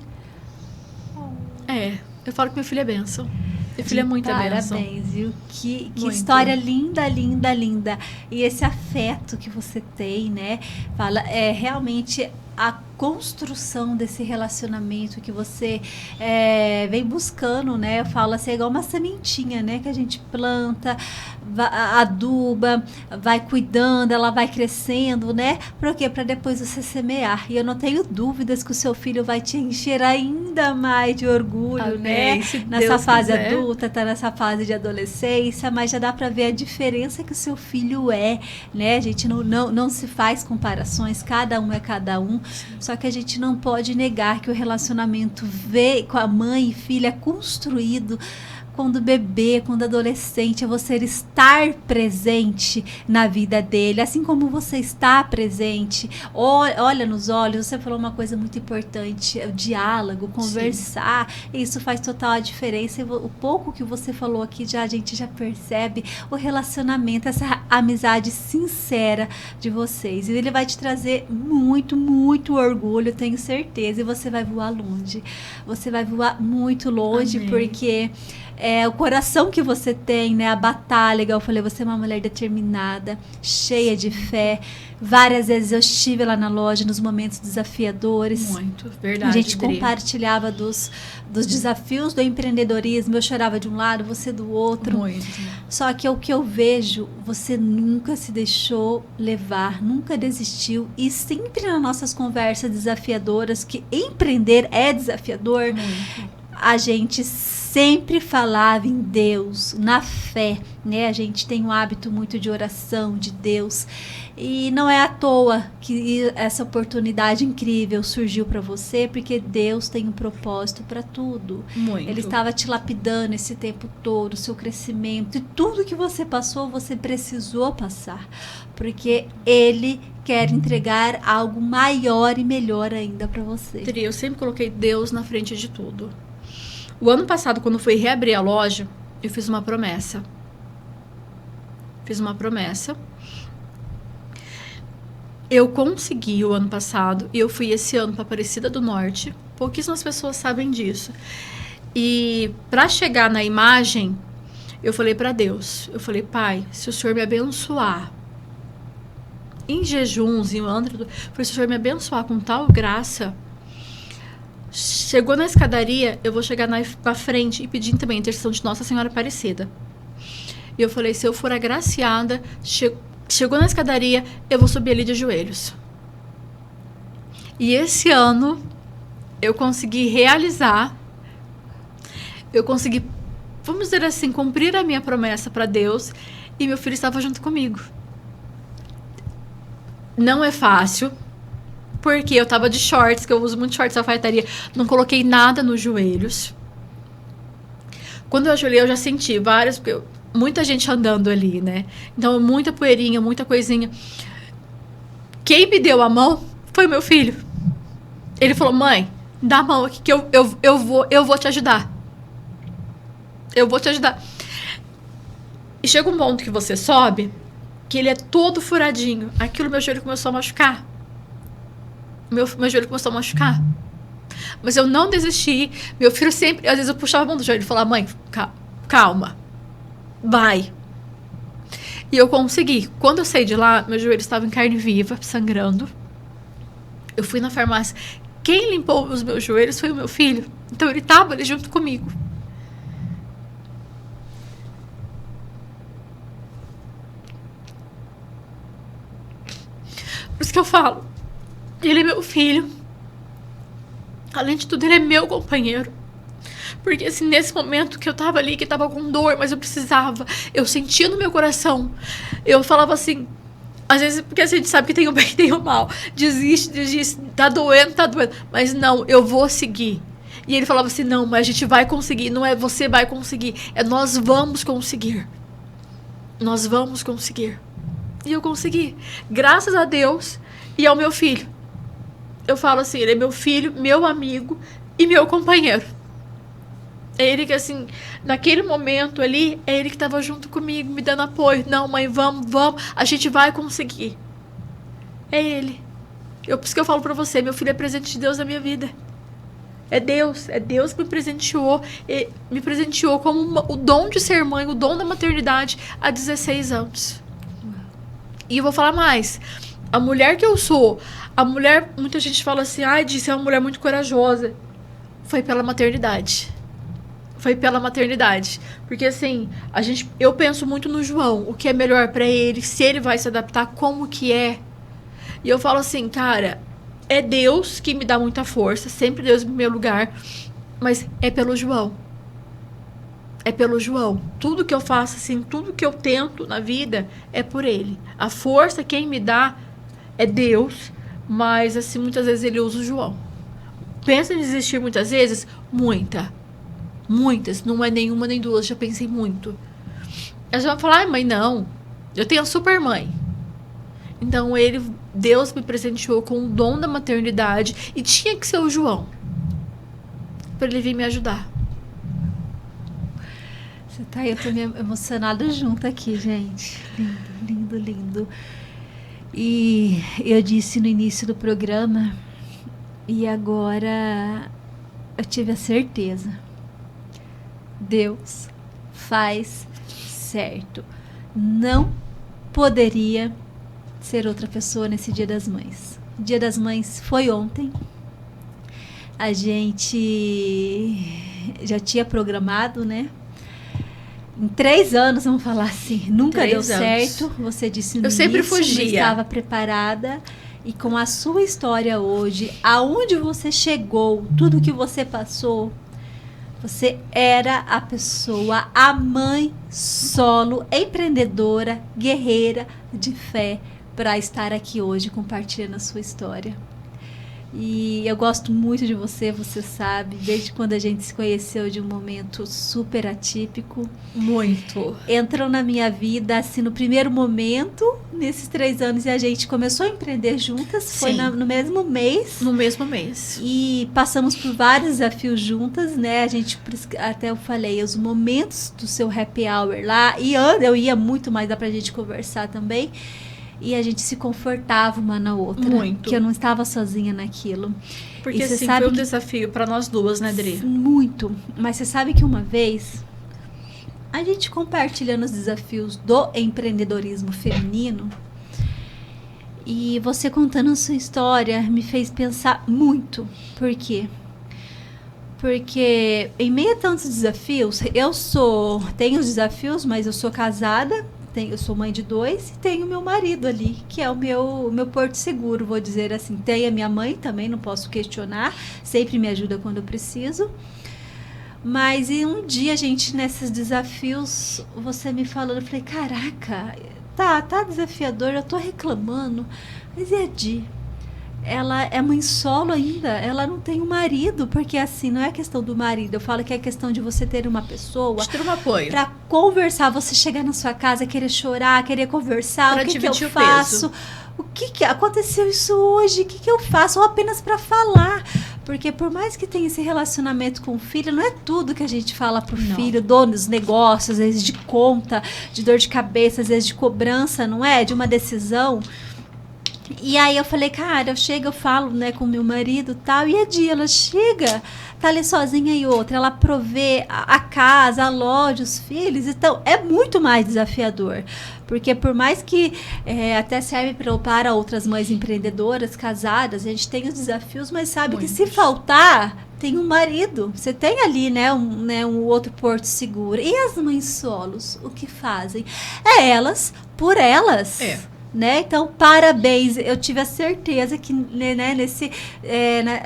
É, eu falo que meu filho é bênção. Meu filho é muita bênção. Parabéns, viu? Que Muito. história linda, linda, linda. E esse afeto que você tem, né? Fala, é realmente a construção desse relacionamento que você vem buscando, né? Eu falo assim, é igual uma sementinha, né? Que a gente planta, aduba, vai cuidando, ela vai crescendo, né? Por quê? Para depois você semear. E eu não tenho dúvidas que o seu filho vai te encher ainda mais de orgulho, Amém, né? se Nessa Deus fase quiser. adulta, tá nessa fase de adolescência, mas já dá para ver a diferença que o seu filho é, né? A gente não se faz comparações, cada um é cada um. Só que a gente não pode negar que o relacionamento com a mãe e filha é construído quando bebê, quando adolescente, é você estar presente na vida dele, assim como você está presente, olha nos olhos. Você falou uma coisa muito importante, o diálogo, conversar. Isso faz total diferença. E o pouco que você falou aqui, a gente já percebe o relacionamento, essa amizade sincera de vocês. E ele vai te trazer muito, muito orgulho, tenho certeza. E você vai voar longe. Você vai voar muito longe. Amém. Porque o coração que você tem, né? A batalha, igual eu falei, você é uma mulher determinada, cheia de fé. Várias vezes eu estive lá na loja nos momentos desafiadores. Muito, verdade. A gente compartilhava dos desafios do empreendedorismo. Eu chorava de um lado, você do outro. Muito. Só que o que eu vejo, você nunca se deixou levar, nunca desistiu. E sempre nas nossas conversas desafiadoras, que empreender é desafiador, a gente sempre falava em Deus, na fé, né? A gente tem um hábito muito de oração, de Deus. E não é à toa que essa oportunidade incrível surgiu para você, porque Deus tem um propósito para tudo. Muito. Ele estava te lapidando esse tempo todo, o seu crescimento. E tudo que você passou, você precisou passar. Porque Ele quer entregar algo maior e melhor ainda para você. Eu sempre coloquei Deus na frente de tudo. O ano passado, quando fui reabrir a loja, eu fiz uma promessa. Eu consegui o ano passado e eu fui esse ano para Aparecida do Norte. Pouquíssimas pessoas sabem disso. E para chegar na imagem, eu falei para Deus, eu falei, Pai, se o Senhor me abençoar em jejuns, em mantra, se o Senhor me abençoar com tal graça, chegou na escadaria, eu vou chegar na frente e pedir também a intercessão de Nossa Senhora Aparecida. E eu falei, se eu for agraciada, chegou na escadaria, eu vou subir ali de joelhos. E esse ano, eu consegui realizar, vamos dizer assim, cumprir a minha promessa para Deus, e meu filho estava junto comigo. Não é fácil, porque eu tava de shorts, que eu uso muito shorts, alfaiataria. Não coloquei nada nos joelhos. Quando eu ajoelhei, eu já senti várias, porque muita gente andando ali, né? Então, muita poeirinha, muita coisinha. Quem me deu a mão foi meu filho. Ele falou, mãe, dá a mão aqui que eu vou te ajudar. Eu vou te ajudar. E chega um ponto que você sobe, que ele é todo furadinho. Aquilo, meu joelho começou a machucar. Meu joelho começou a machucar. Mas eu não desisti. Meu filho sempre... Às vezes eu puxava a mão do joelho e falava, mãe, calma. Vai. E eu consegui. Quando eu saí de lá, meu joelho estava em carne viva, sangrando. Eu fui na farmácia. Quem limpou os meus joelhos foi o meu filho. Então ele estava ali junto comigo. Por isso que eu falo. Ele é meu filho. Além de tudo, ele é meu companheiro. Porque assim, nesse momento que eu tava ali, que tava com dor, mas eu precisava, eu sentia no meu coração. Eu falava assim, às vezes, porque a gente sabe que tem o bem e tem o mal. Desiste, tá doendo. Mas não, eu vou seguir. E ele falava assim, não, mas a gente vai conseguir. Não é você vai conseguir, é nós vamos conseguir. Nós vamos conseguir. E eu consegui. Graças a Deus e ao meu filho. Eu falo assim, ele é meu filho, meu amigo e meu companheiro. É ele que, assim, naquele momento ali, é ele que estava junto comigo, me dando apoio. Não, mãe, vamos, a gente vai conseguir. É ele. Por isso que eu falo pra você, meu filho é presente de Deus na minha vida. É Deus que me presenteou como o dom de ser mãe, o dom da maternidade há 16 anos. E eu vou falar mais. A mulher que eu sou, muita gente fala assim, disse, é uma mulher muito corajosa. Foi pela maternidade. Porque assim, eu penso muito no João, o que é melhor pra ele, se ele vai se adaptar, como que é. E eu falo assim, cara, é Deus que me dá muita força, sempre Deus em primeiro lugar, mas é pelo João. É pelo João. Tudo que eu faço, assim, tudo que eu tento na vida é por ele. A força quem me dá é Deus, mas assim, muitas vezes ele usa o João. Pensa em desistir muitas vezes? Muitas, não é nenhuma nem duas, já pensei muito. Eu já vou falar, mãe, não, eu tenho a super mãe. Então Deus me presenteou com o dom da maternidade e tinha que ser o João, para ele vir me ajudar. Você tá aí, eu tô me emocionada junto aqui, gente. Lindo. E eu disse no início do programa, e agora eu tive a certeza. Deus faz certo. Não poderia ser outra pessoa nesse Dia das Mães. O Dia das Mães foi ontem. A gente já tinha programado, né? Em 3 anos, vamos falar assim, nunca deu certo. Você disse no início, eu sempre fugia. Não estava preparada. E com a sua história hoje, aonde você chegou, tudo que você passou, você era a pessoa, a mãe solo, empreendedora, guerreira de fé para estar aqui hoje compartilhando a sua história. E eu gosto muito de você, você sabe, desde quando a gente se conheceu, de um momento super atípico. Muito. Entrou na minha vida, assim, no primeiro momento, nesses 3 anos, e a gente começou a empreender juntas. Sim. Foi no mesmo mês. No mesmo mês. E passamos por vários desafios juntas, né? A gente, até eu falei, os momentos do seu happy hour lá, e eu ia muito mais, dá pra gente conversar também. E a gente se confortava uma na outra. Muito. Que eu não estava sozinha naquilo. Porque assim, foi um desafio para nós duas, né, Adri? Muito. Mas você sabe que uma vez, a gente compartilhando os desafios do empreendedorismo feminino, e você contando a sua história me fez pensar muito. Por quê? Porque em meio a tantos desafios, tenho os desafios, mas eu sou casada, eu sou mãe de 2 e tenho meu marido ali, que é o meu porto seguro, vou dizer assim. Tem a minha mãe também, não posso questionar, sempre me ajuda quando eu preciso. Mas e um dia, gente, nesses desafios, você me falando, eu falei, caraca, tá desafiador, eu tô reclamando, mas e a Di? Ela é mãe solo ainda, ela não tem um marido, porque assim, não é questão do marido, eu falo que é questão de você ter uma pessoa, de ter um apoio, pra conversar, você chegar na sua casa, querer chorar, querer conversar, pra o que eu faço, o que aconteceu isso hoje, o que eu faço, ou apenas pra falar, porque por mais que tenha esse relacionamento com o filho, não é tudo que a gente fala pro filho, dos negócios, às vezes de conta, de dor de cabeça, às vezes de cobrança, não é? De uma decisão. E aí eu falei, cara, eu falo, né, com meu marido e tal, e a Dia, ela chega, tá ali sozinha e outra, ela provê a casa, a loja, os filhos, então é muito mais desafiador, porque por mais que até serve para outras mães empreendedoras, casadas, a gente tem os desafios, mas sabe que se faltar, tem um marido, você tem ali, né, um outro porto seguro. E as mães solos, o que fazem? É elas, por elas. Né? Então, parabéns. Eu tive a certeza que né,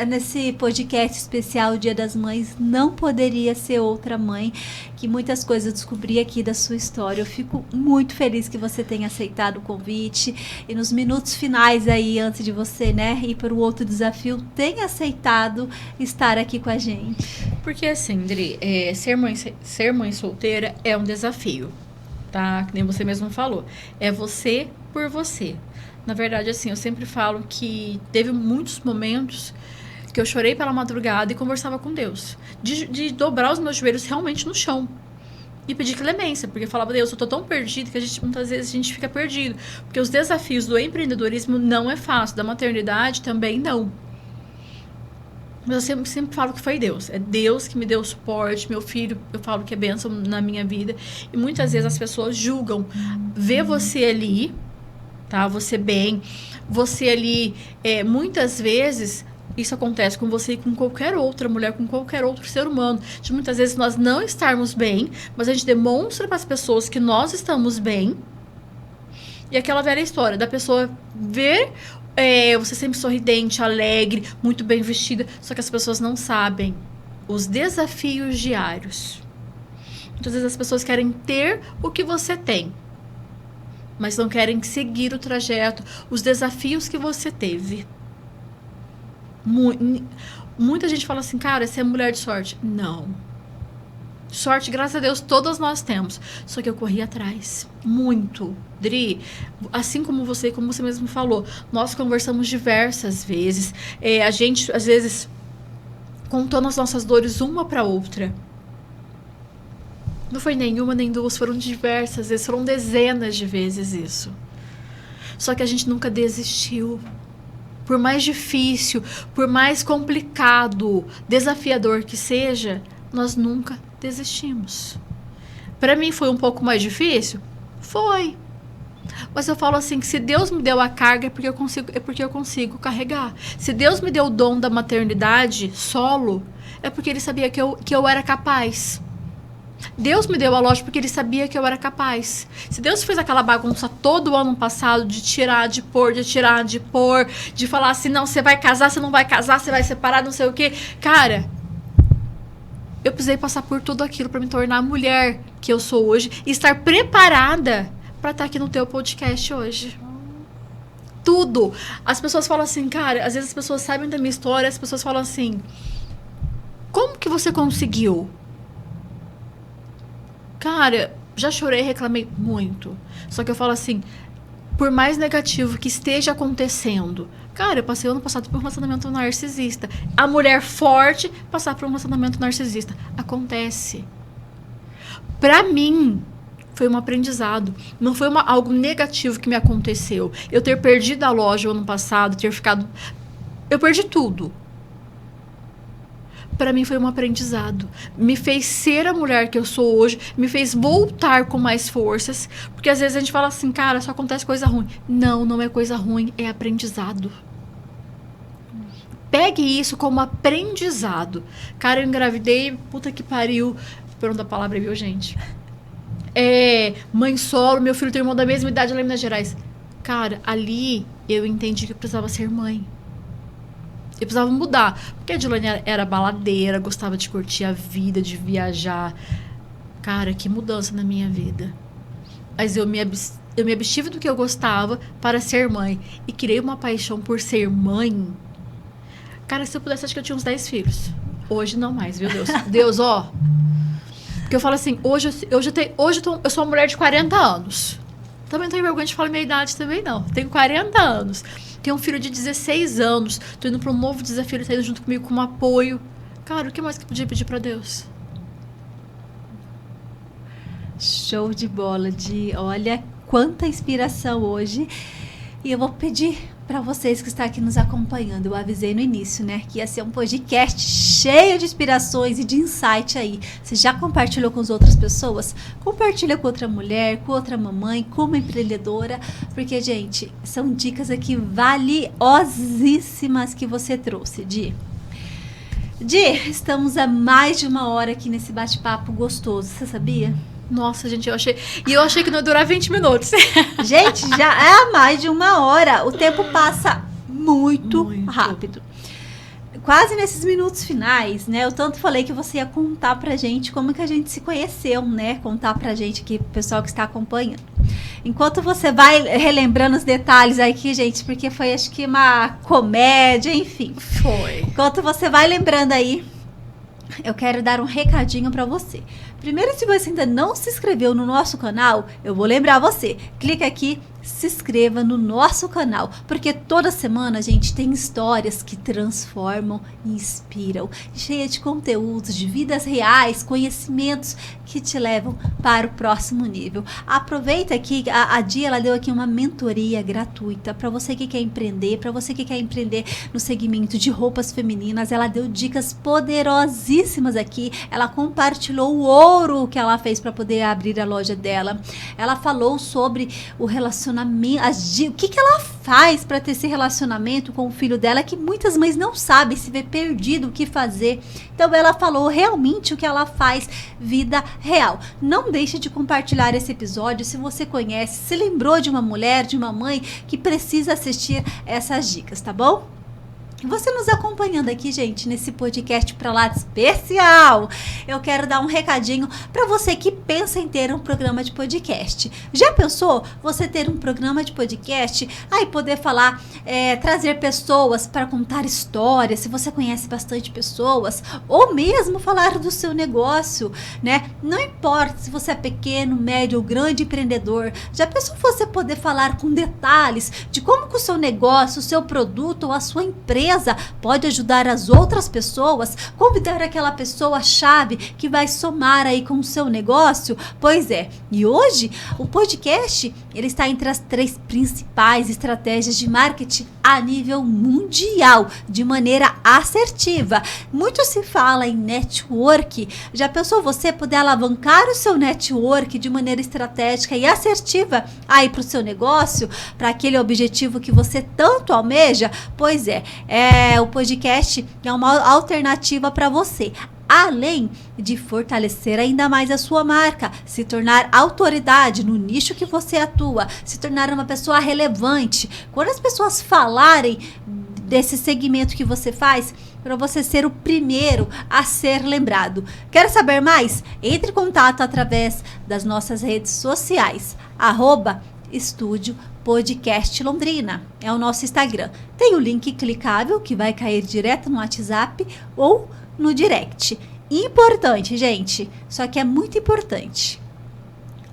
nesse podcast especial Dia das Mães não poderia ser outra mãe, que muitas coisas eu descobri aqui da sua história. Eu fico muito feliz que você tenha aceitado o convite e nos minutos finais aí, antes de você, né, ir para o outro desafio, tenha aceitado estar aqui com a gente. Porque assim, Dri, ser mãe solteira é um desafio, tá? Que nem você mesmo falou. É você por você. Na verdade, assim, eu sempre falo que teve muitos momentos que eu chorei pela madrugada e conversava com Deus. De dobrar os meus joelhos realmente no chão. E pedir clemência, porque eu falava, Deus, eu tô tão perdido que muitas vezes a gente fica perdido. Porque os desafios do empreendedorismo não é fácil, da maternidade também não. Mas eu sempre falo que foi Deus. É Deus que me deu suporte. Meu filho, eu falo que é bênção na minha vida. E muitas vezes as pessoas julgam. Ver você ali, tá? Você bem. Você ali, muitas vezes, isso acontece com você e com qualquer outra mulher, com qualquer outro ser humano. De muitas vezes nós não estarmos bem, mas a gente demonstra para as pessoas que nós estamos bem. E aquela velha história da pessoa ver você sempre sorridente, alegre, muito bem vestida, só que as pessoas não sabem os desafios diários. Muitas vezes as pessoas querem ter o que você tem, mas não querem seguir o trajeto, os desafios que você teve. Muita gente fala assim, cara, você é mulher de sorte. Não. Sorte, graças a Deus, todas nós temos. Só que eu corri atrás. Muito. Dri, assim como você mesmo falou, nós conversamos diversas vezes. A gente, às vezes, contando as nossas dores uma para outra. Não foi nenhuma, nem duas, foram diversas vezes, foram dezenas de vezes isso. Só que a gente nunca desistiu. Por mais difícil, por mais complicado, desafiador que seja, nós nunca desistimos. Para mim foi um pouco mais difícil? Foi. Mas eu falo assim, que se Deus me deu a carga é porque eu consigo carregar. Se Deus me deu o dom da maternidade solo, é porque Ele sabia que eu era capaz. Deus me deu a loja porque Ele sabia que eu era capaz. Se Deus fez aquela bagunça todo o ano passado de tirar, de pôr, de falar assim, não, você vai casar, você não vai casar, você vai separar, não sei o quê. Cara, eu precisei passar por tudo aquilo para me tornar a mulher que eu sou hoje e estar preparada para estar aqui no teu podcast hoje. Tudo. As pessoas falam assim, cara, às vezes as pessoas sabem da minha história, as pessoas falam assim, como que você conseguiu? Cara, já chorei, reclamei muito. Só que eu falo assim, por mais negativo que esteja acontecendo, cara, eu passei ano passado por um relacionamento narcisista. A mulher forte passar por um relacionamento narcisista. Acontece. Pra mim, foi um aprendizado. Não foi algo negativo que me aconteceu. Eu ter perdido a loja o ano passado, ter ficado... Eu perdi tudo. Para mim foi um aprendizado. Me fez ser a mulher que eu sou hoje, me fez voltar com mais forças, porque às vezes a gente fala assim, cara, só acontece coisa ruim. Não, não é coisa ruim, é aprendizado. Pegue isso como aprendizado. Cara, eu engravidei, puta que pariu. Pronto, a palavra, viu, gente? Mãe solo, meu filho tem irmão da mesma idade lá em Minas Gerais. Cara, ali eu entendi que eu precisava ser mãe. Eu precisava mudar. Porque a Dilane era baladeira, gostava de curtir a vida, de viajar. Cara, que mudança na minha vida. Mas eu me abstive do que eu gostava para ser mãe. E criei uma paixão por ser mãe. Cara, se eu pudesse, acho que eu tinha uns 10 filhos. Hoje não mais, viu, Deus? Deus, ó. Porque eu falo assim, hoje eu sou uma mulher de 40 anos. Também não tenho vergonha de falar minha idade também, não. Tenho 40 anos. Tenho um filho de 16 anos. Tô indo para um novo desafio. Ele tá indo junto comigo com um apoio. Cara, o que mais que eu podia pedir para Deus? Show de bola, olha quanta inspiração hoje. E eu vou pedir para vocês que estão aqui nos acompanhando, eu avisei no início, né, que ia ser um podcast cheio de inspirações e de insight aí. Você já compartilhou com as outras pessoas? Compartilha com outra mulher, com outra mamãe, com uma empreendedora, porque, gente, são dicas aqui valiosíssimas que você trouxe, Di. Di, estamos há mais de 1 hora aqui nesse bate-papo gostoso, você sabia? Nossa, gente, eu achei que não ia durar 20 minutos. Gente, já é há mais de 1 hora. O tempo passa muito rápido. Quase nesses minutos finais, né? Eu tanto falei que você ia contar pra gente como que a gente se conheceu, né? Contar pra gente aqui, pro pessoal que está acompanhando. Enquanto você vai relembrando os detalhes aqui, gente, porque foi, acho que, uma comédia, enfim. Foi. Enquanto você vai lembrando aí, eu quero dar um recadinho pra você. Primeiro, se você ainda não se inscreveu no nosso canal, eu vou lembrar você. Clica aqui, se inscreva no nosso canal, porque toda semana a gente tem histórias que transformam e inspiram, cheia de conteúdos, de vidas reais, conhecimentos que te levam para o próximo nível. Aproveita aqui, a Dia, ela deu aqui uma mentoria gratuita para você que quer empreender, no segmento de roupas femininas. Ela deu dicas poderosíssimas aqui, ela compartilhou o ouro que ela fez para poder abrir a loja dela. Ela falou sobre o relacionamento, o que ela faz para ter esse relacionamento com o filho dela, que muitas mães não sabem, se vê perdido o que fazer. Então ela falou realmente o que ela faz, vida real. Não deixe de compartilhar esse episódio se você conhece, se lembrou de uma mulher, de uma mãe que precisa assistir essas dicas, tá bom? Você nos acompanhando aqui, gente, nesse podcast pra lá especial, eu quero dar um recadinho para você que pensa em ter um programa de podcast. Já pensou você ter um programa de podcast, aí poder falar, trazer pessoas para contar histórias, se você conhece bastante pessoas, ou mesmo falar do seu negócio, né? Não importa se você é pequeno, médio ou grande empreendedor. Já pensou você poder falar com detalhes de como que o seu negócio, o seu produto ou a sua empresa pode ajudar as outras pessoas, convidar aquela pessoa-chave que vai somar aí com o seu negócio? Pois é, e hoje o podcast, ele está entre as 3 principais estratégias de marketing a nível mundial, de maneira assertiva. Muito se fala em network. Já pensou você poder alavancar o seu network de maneira estratégica e assertiva aí para o seu negócio, para aquele objetivo que você tanto almeja? Pois é, o podcast é uma alternativa para você. Além de fortalecer ainda mais a sua marca, se tornar autoridade no nicho que você atua, se tornar uma pessoa relevante. Quando as pessoas falarem desse segmento que você faz, para você ser o primeiro a ser lembrado. Quer saber mais? Entre em contato através das nossas redes sociais, @Estúdio Podcast Londrina, é o nosso Instagram. Tem o link clicável que vai cair direto no WhatsApp ou no direct. Importante, gente, só que é muito importante.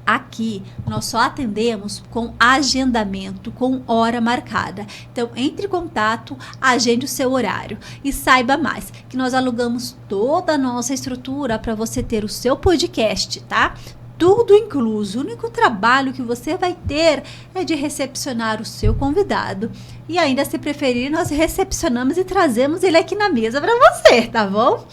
Aqui nós só atendemos com agendamento, com hora marcada. Então entre em contato, agende o seu horário e saiba mais que nós alugamos toda a nossa estrutura para você ter o seu podcast, tá? Tudo incluso. O único trabalho que você vai ter é de recepcionar o seu convidado. E ainda, se preferir, nós recepcionamos e trazemos ele aqui na mesa para você, tá bom?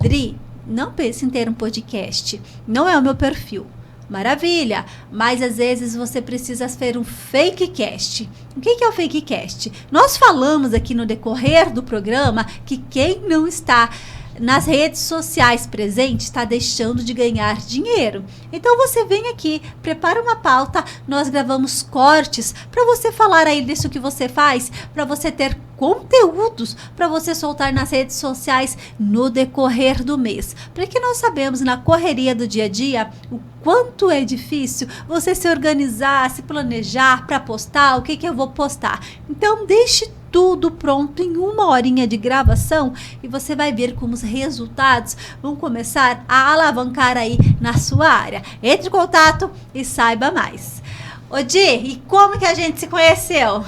Dri, não pense em ter um podcast. Não é o meu perfil. Maravilha, mas às vezes você precisa ter um fake cast. O que é o fake cast? Nós falamos aqui no decorrer do programa que quem não está nas redes sociais presente está deixando de ganhar dinheiro. Então você vem aqui, prepara uma pauta, nós gravamos cortes para você falar aí disso que você faz, para você ter conteúdos para você soltar nas redes sociais no decorrer do mês. Porque nós sabemos na correria do dia a dia o quanto é difícil você se organizar, se planejar para postar, o que eu vou postar. Então deixe tudo pronto em 1 horinha de gravação e você vai ver como os resultados vão começar a alavancar aí na sua área. Entre em contato e saiba mais. Ô Di, e como que a gente se conheceu?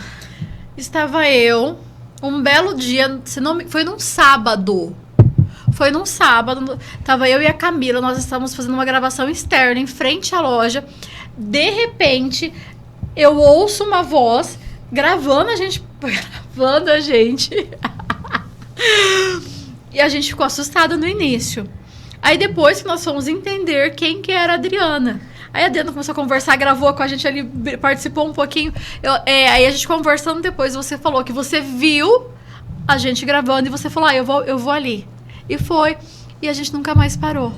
Estava eu, um belo dia, foi num sábado. Tava eu e a Camila, nós estávamos fazendo uma gravação externa em frente à loja. De repente, eu ouço uma voz gravando a gente gravando a gente. E a gente ficou assustada no início. Aí depois que nós fomos entender quem que era a Adriana. Aí a Adriana começou a conversar, gravou com a gente ali, participou um pouquinho. Aí a gente conversando depois, você falou que você viu a gente gravando e você falou, eu vou ali. E foi. E a gente nunca mais parou.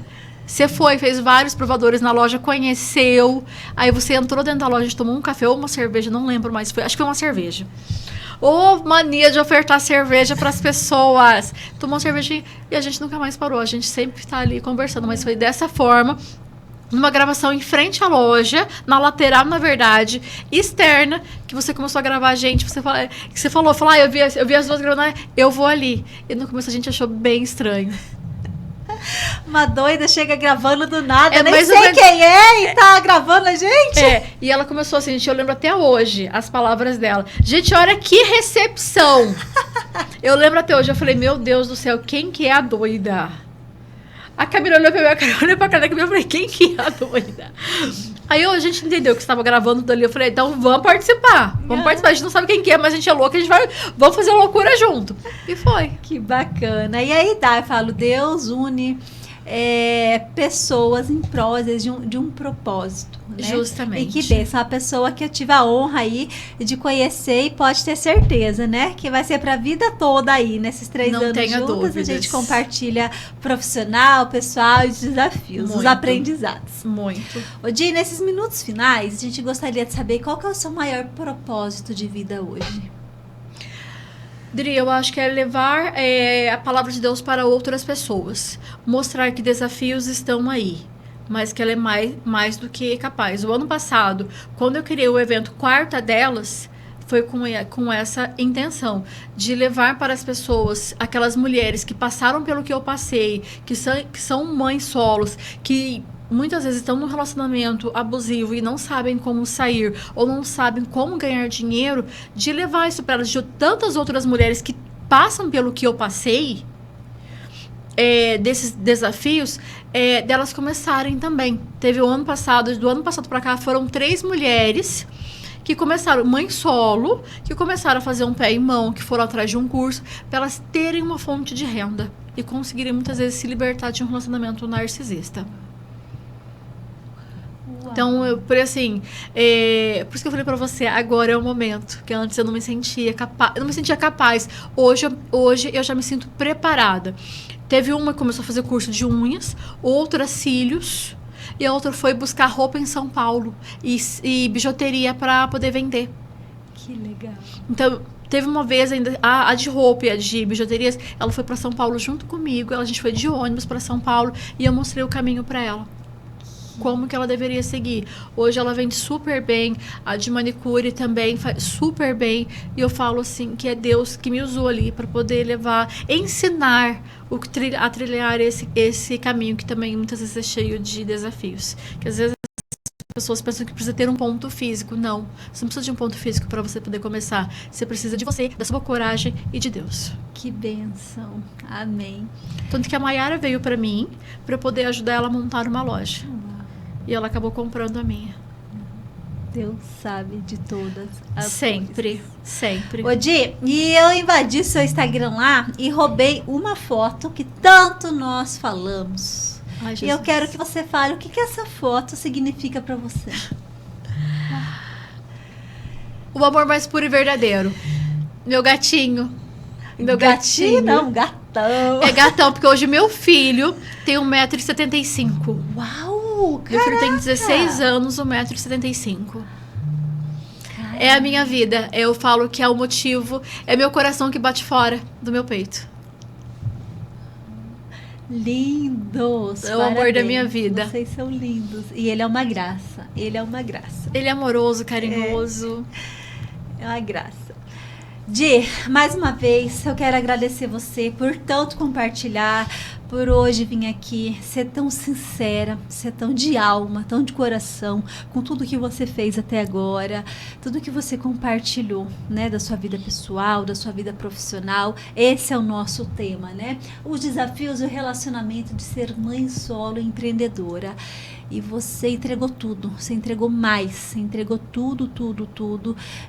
Você foi, fez vários provadores na loja, conheceu. Aí você entrou dentro da loja, a gente tomou um café ou uma cerveja, não lembro mais. Acho que foi uma cerveja. Ou mania de ofertar cerveja para as pessoas. Tomou uma cervejinha e a gente nunca mais parou. A gente sempre tá ali conversando, mas foi dessa forma. Numa gravação em frente à loja, na lateral, na verdade, externa, que você começou a gravar a gente. Você falou, eu vi as duas gravando, eu vou ali. E no começo a gente achou bem estranho. Uma doida chega gravando do nada, nem mais sei quem é e tá gravando a gente. E ela começou assim, gente, eu lembro até hoje as palavras dela. Gente, olha que recepção. Eu lembro até hoje, eu falei, meu Deus do céu, quem que é a doida? A Camila olhou pra minha cara, olhou pra cara da Camila e falei, quem que é a doida? Aí a gente entendeu que estava gravando dali. Eu falei, então vamos participar. Vamos participar. A gente não sabe quem que é, mas a gente é louca, vamos fazer loucura junto. E foi. Que bacana. E aí eu falo, Deus une pessoas em prol de um propósito. Né? Justamente. E que bênção. A pessoa que eu tive a honra aí de conhecer e pode ter certeza, né? Que vai ser pra vida toda aí, nesses 3 não anos tenha juntas. Dúvidas. A gente compartilha profissional, pessoal e os desafios, os aprendizados. Muito. Odi, nesses minutos finais, a gente gostaria de saber qual que é o seu maior propósito de vida hoje. Dri, eu acho que é levar a palavra de Deus para outras pessoas. Mostrar que desafios estão aí, mas que ela é mais do que capaz. O ano passado, quando eu criei o evento Quarta Delas, foi com essa intenção de levar para as pessoas, aquelas mulheres que passaram pelo que eu passei, que são mães solos, que muitas vezes estão num relacionamento abusivo e não sabem como sair ou não sabem como ganhar dinheiro, de levar isso para elas, de tantas outras mulheres que passam pelo que eu passei, desses desafios, delas começarem também. Teve do ano passado para cá, foram 3 mulheres que começaram, mãe solo, que começaram a fazer um pé em mão, que foram atrás de um curso, para elas terem uma fonte de renda e conseguirem muitas vezes se libertar de um relacionamento narcisista. Então, por isso que eu falei pra você, agora é o momento, que antes eu não me sentia capaz. Hoje eu já me sinto preparada. Teve uma que começou a fazer curso de unhas, outra cílios, e a outra foi buscar roupa em São Paulo e bijuteria para poder vender. Que legal. Então, teve uma vez ainda, a de roupa e a de bijuterias, ela foi para São Paulo junto comigo, a gente foi de ônibus para São Paulo e eu mostrei o caminho para ela. Como que ela deveria seguir. Hoje ela vende super bem, a de manicure também faz super bem, e eu falo assim, que é Deus que me usou ali para poder ensinar a trilhar esse caminho que também muitas vezes é cheio de desafios, que às vezes as pessoas pensam que precisa ter um ponto físico. Não, você não precisa de um ponto físico para você poder começar. Você precisa de você, da sua coragem e de Deus. Que bênção. Amém. Tanto que a Mayara veio para mim para eu poder ajudar ela a montar uma loja. E ela acabou comprando a minha. Deus sabe de todas as Sempre. Odi, e eu invadi seu Instagram lá e roubei uma foto que tanto nós falamos. Ai, e eu quero que você fale o que essa foto significa pra você. O amor mais puro e verdadeiro. Meu gatinho. Gatinho não, gatão. É gatão, porque hoje meu filho tem 1,75 m. Uau! Meu filho tem 16 anos, 1,75 m. É a minha vida. Eu falo que é o motivo, é meu coração que bate fora do meu peito. Lindos! É o amor da minha vida. Vocês são lindos. E ele é uma graça. Ele é amoroso, carinhoso. É uma graça. Di, mais uma vez, eu quero agradecer você por tanto compartilhar, por hoje vir aqui, ser tão sincera, ser tão de alma, tão de coração, com tudo que você fez até agora, tudo que você compartilhou, né, da sua vida pessoal, da sua vida profissional. Esse é o nosso tema, né? Os desafios e o relacionamento de ser mãe solo e empreendedora. E você entregou tudo, você entregou mais, você entregou tudo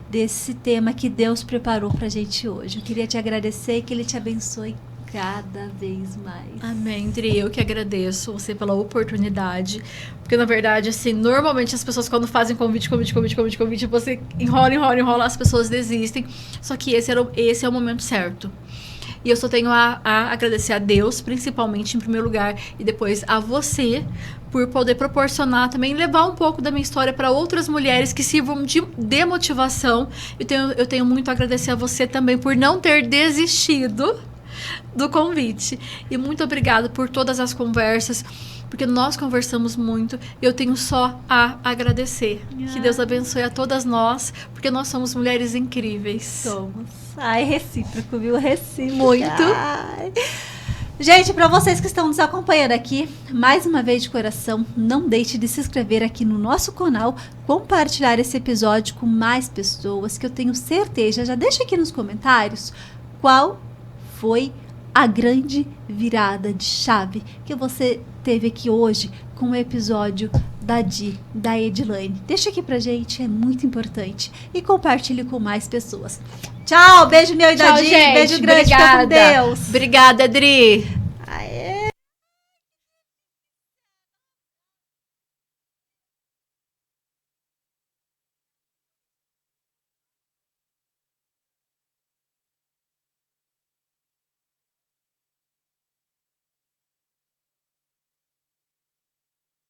desse tema que Deus preparou pra gente hoje. Eu queria te agradecer e que Ele te abençoe cada vez mais. Amém, Dri. Eu que agradeço você pela oportunidade. Porque, na verdade, assim, normalmente as pessoas quando fazem convite, você enrola, as pessoas desistem. Só que esse é o momento certo. E eu só tenho a agradecer a Deus, principalmente, em primeiro lugar, e depois a você, por poder proporcionar também, levar um pouco da minha história para outras mulheres que sirvam de motivação. Eu tenho muito a agradecer a você também por não ter desistido do convite. E muito obrigada por todas as conversas, porque nós conversamos muito. Eu tenho só a agradecer. Que Deus abençoe a todas nós, porque nós somos mulheres incríveis. Somos. Ai, recíproco, viu? Recíproco. Muito. Ai. Gente, para vocês que estão nos acompanhando aqui, mais uma vez de coração, não deixe de se inscrever aqui no nosso canal, compartilhar esse episódio com mais pessoas, que eu tenho certeza. Já deixa aqui nos comentários qual foi a grande virada de chave que você teve aqui hoje com o episódio da Edilane. Deixa aqui pra gente, é muito importante. E compartilhe com mais pessoas. Tchau, beijo meu e da Di, beijo grande, fica com Deus. Obrigada, Dri.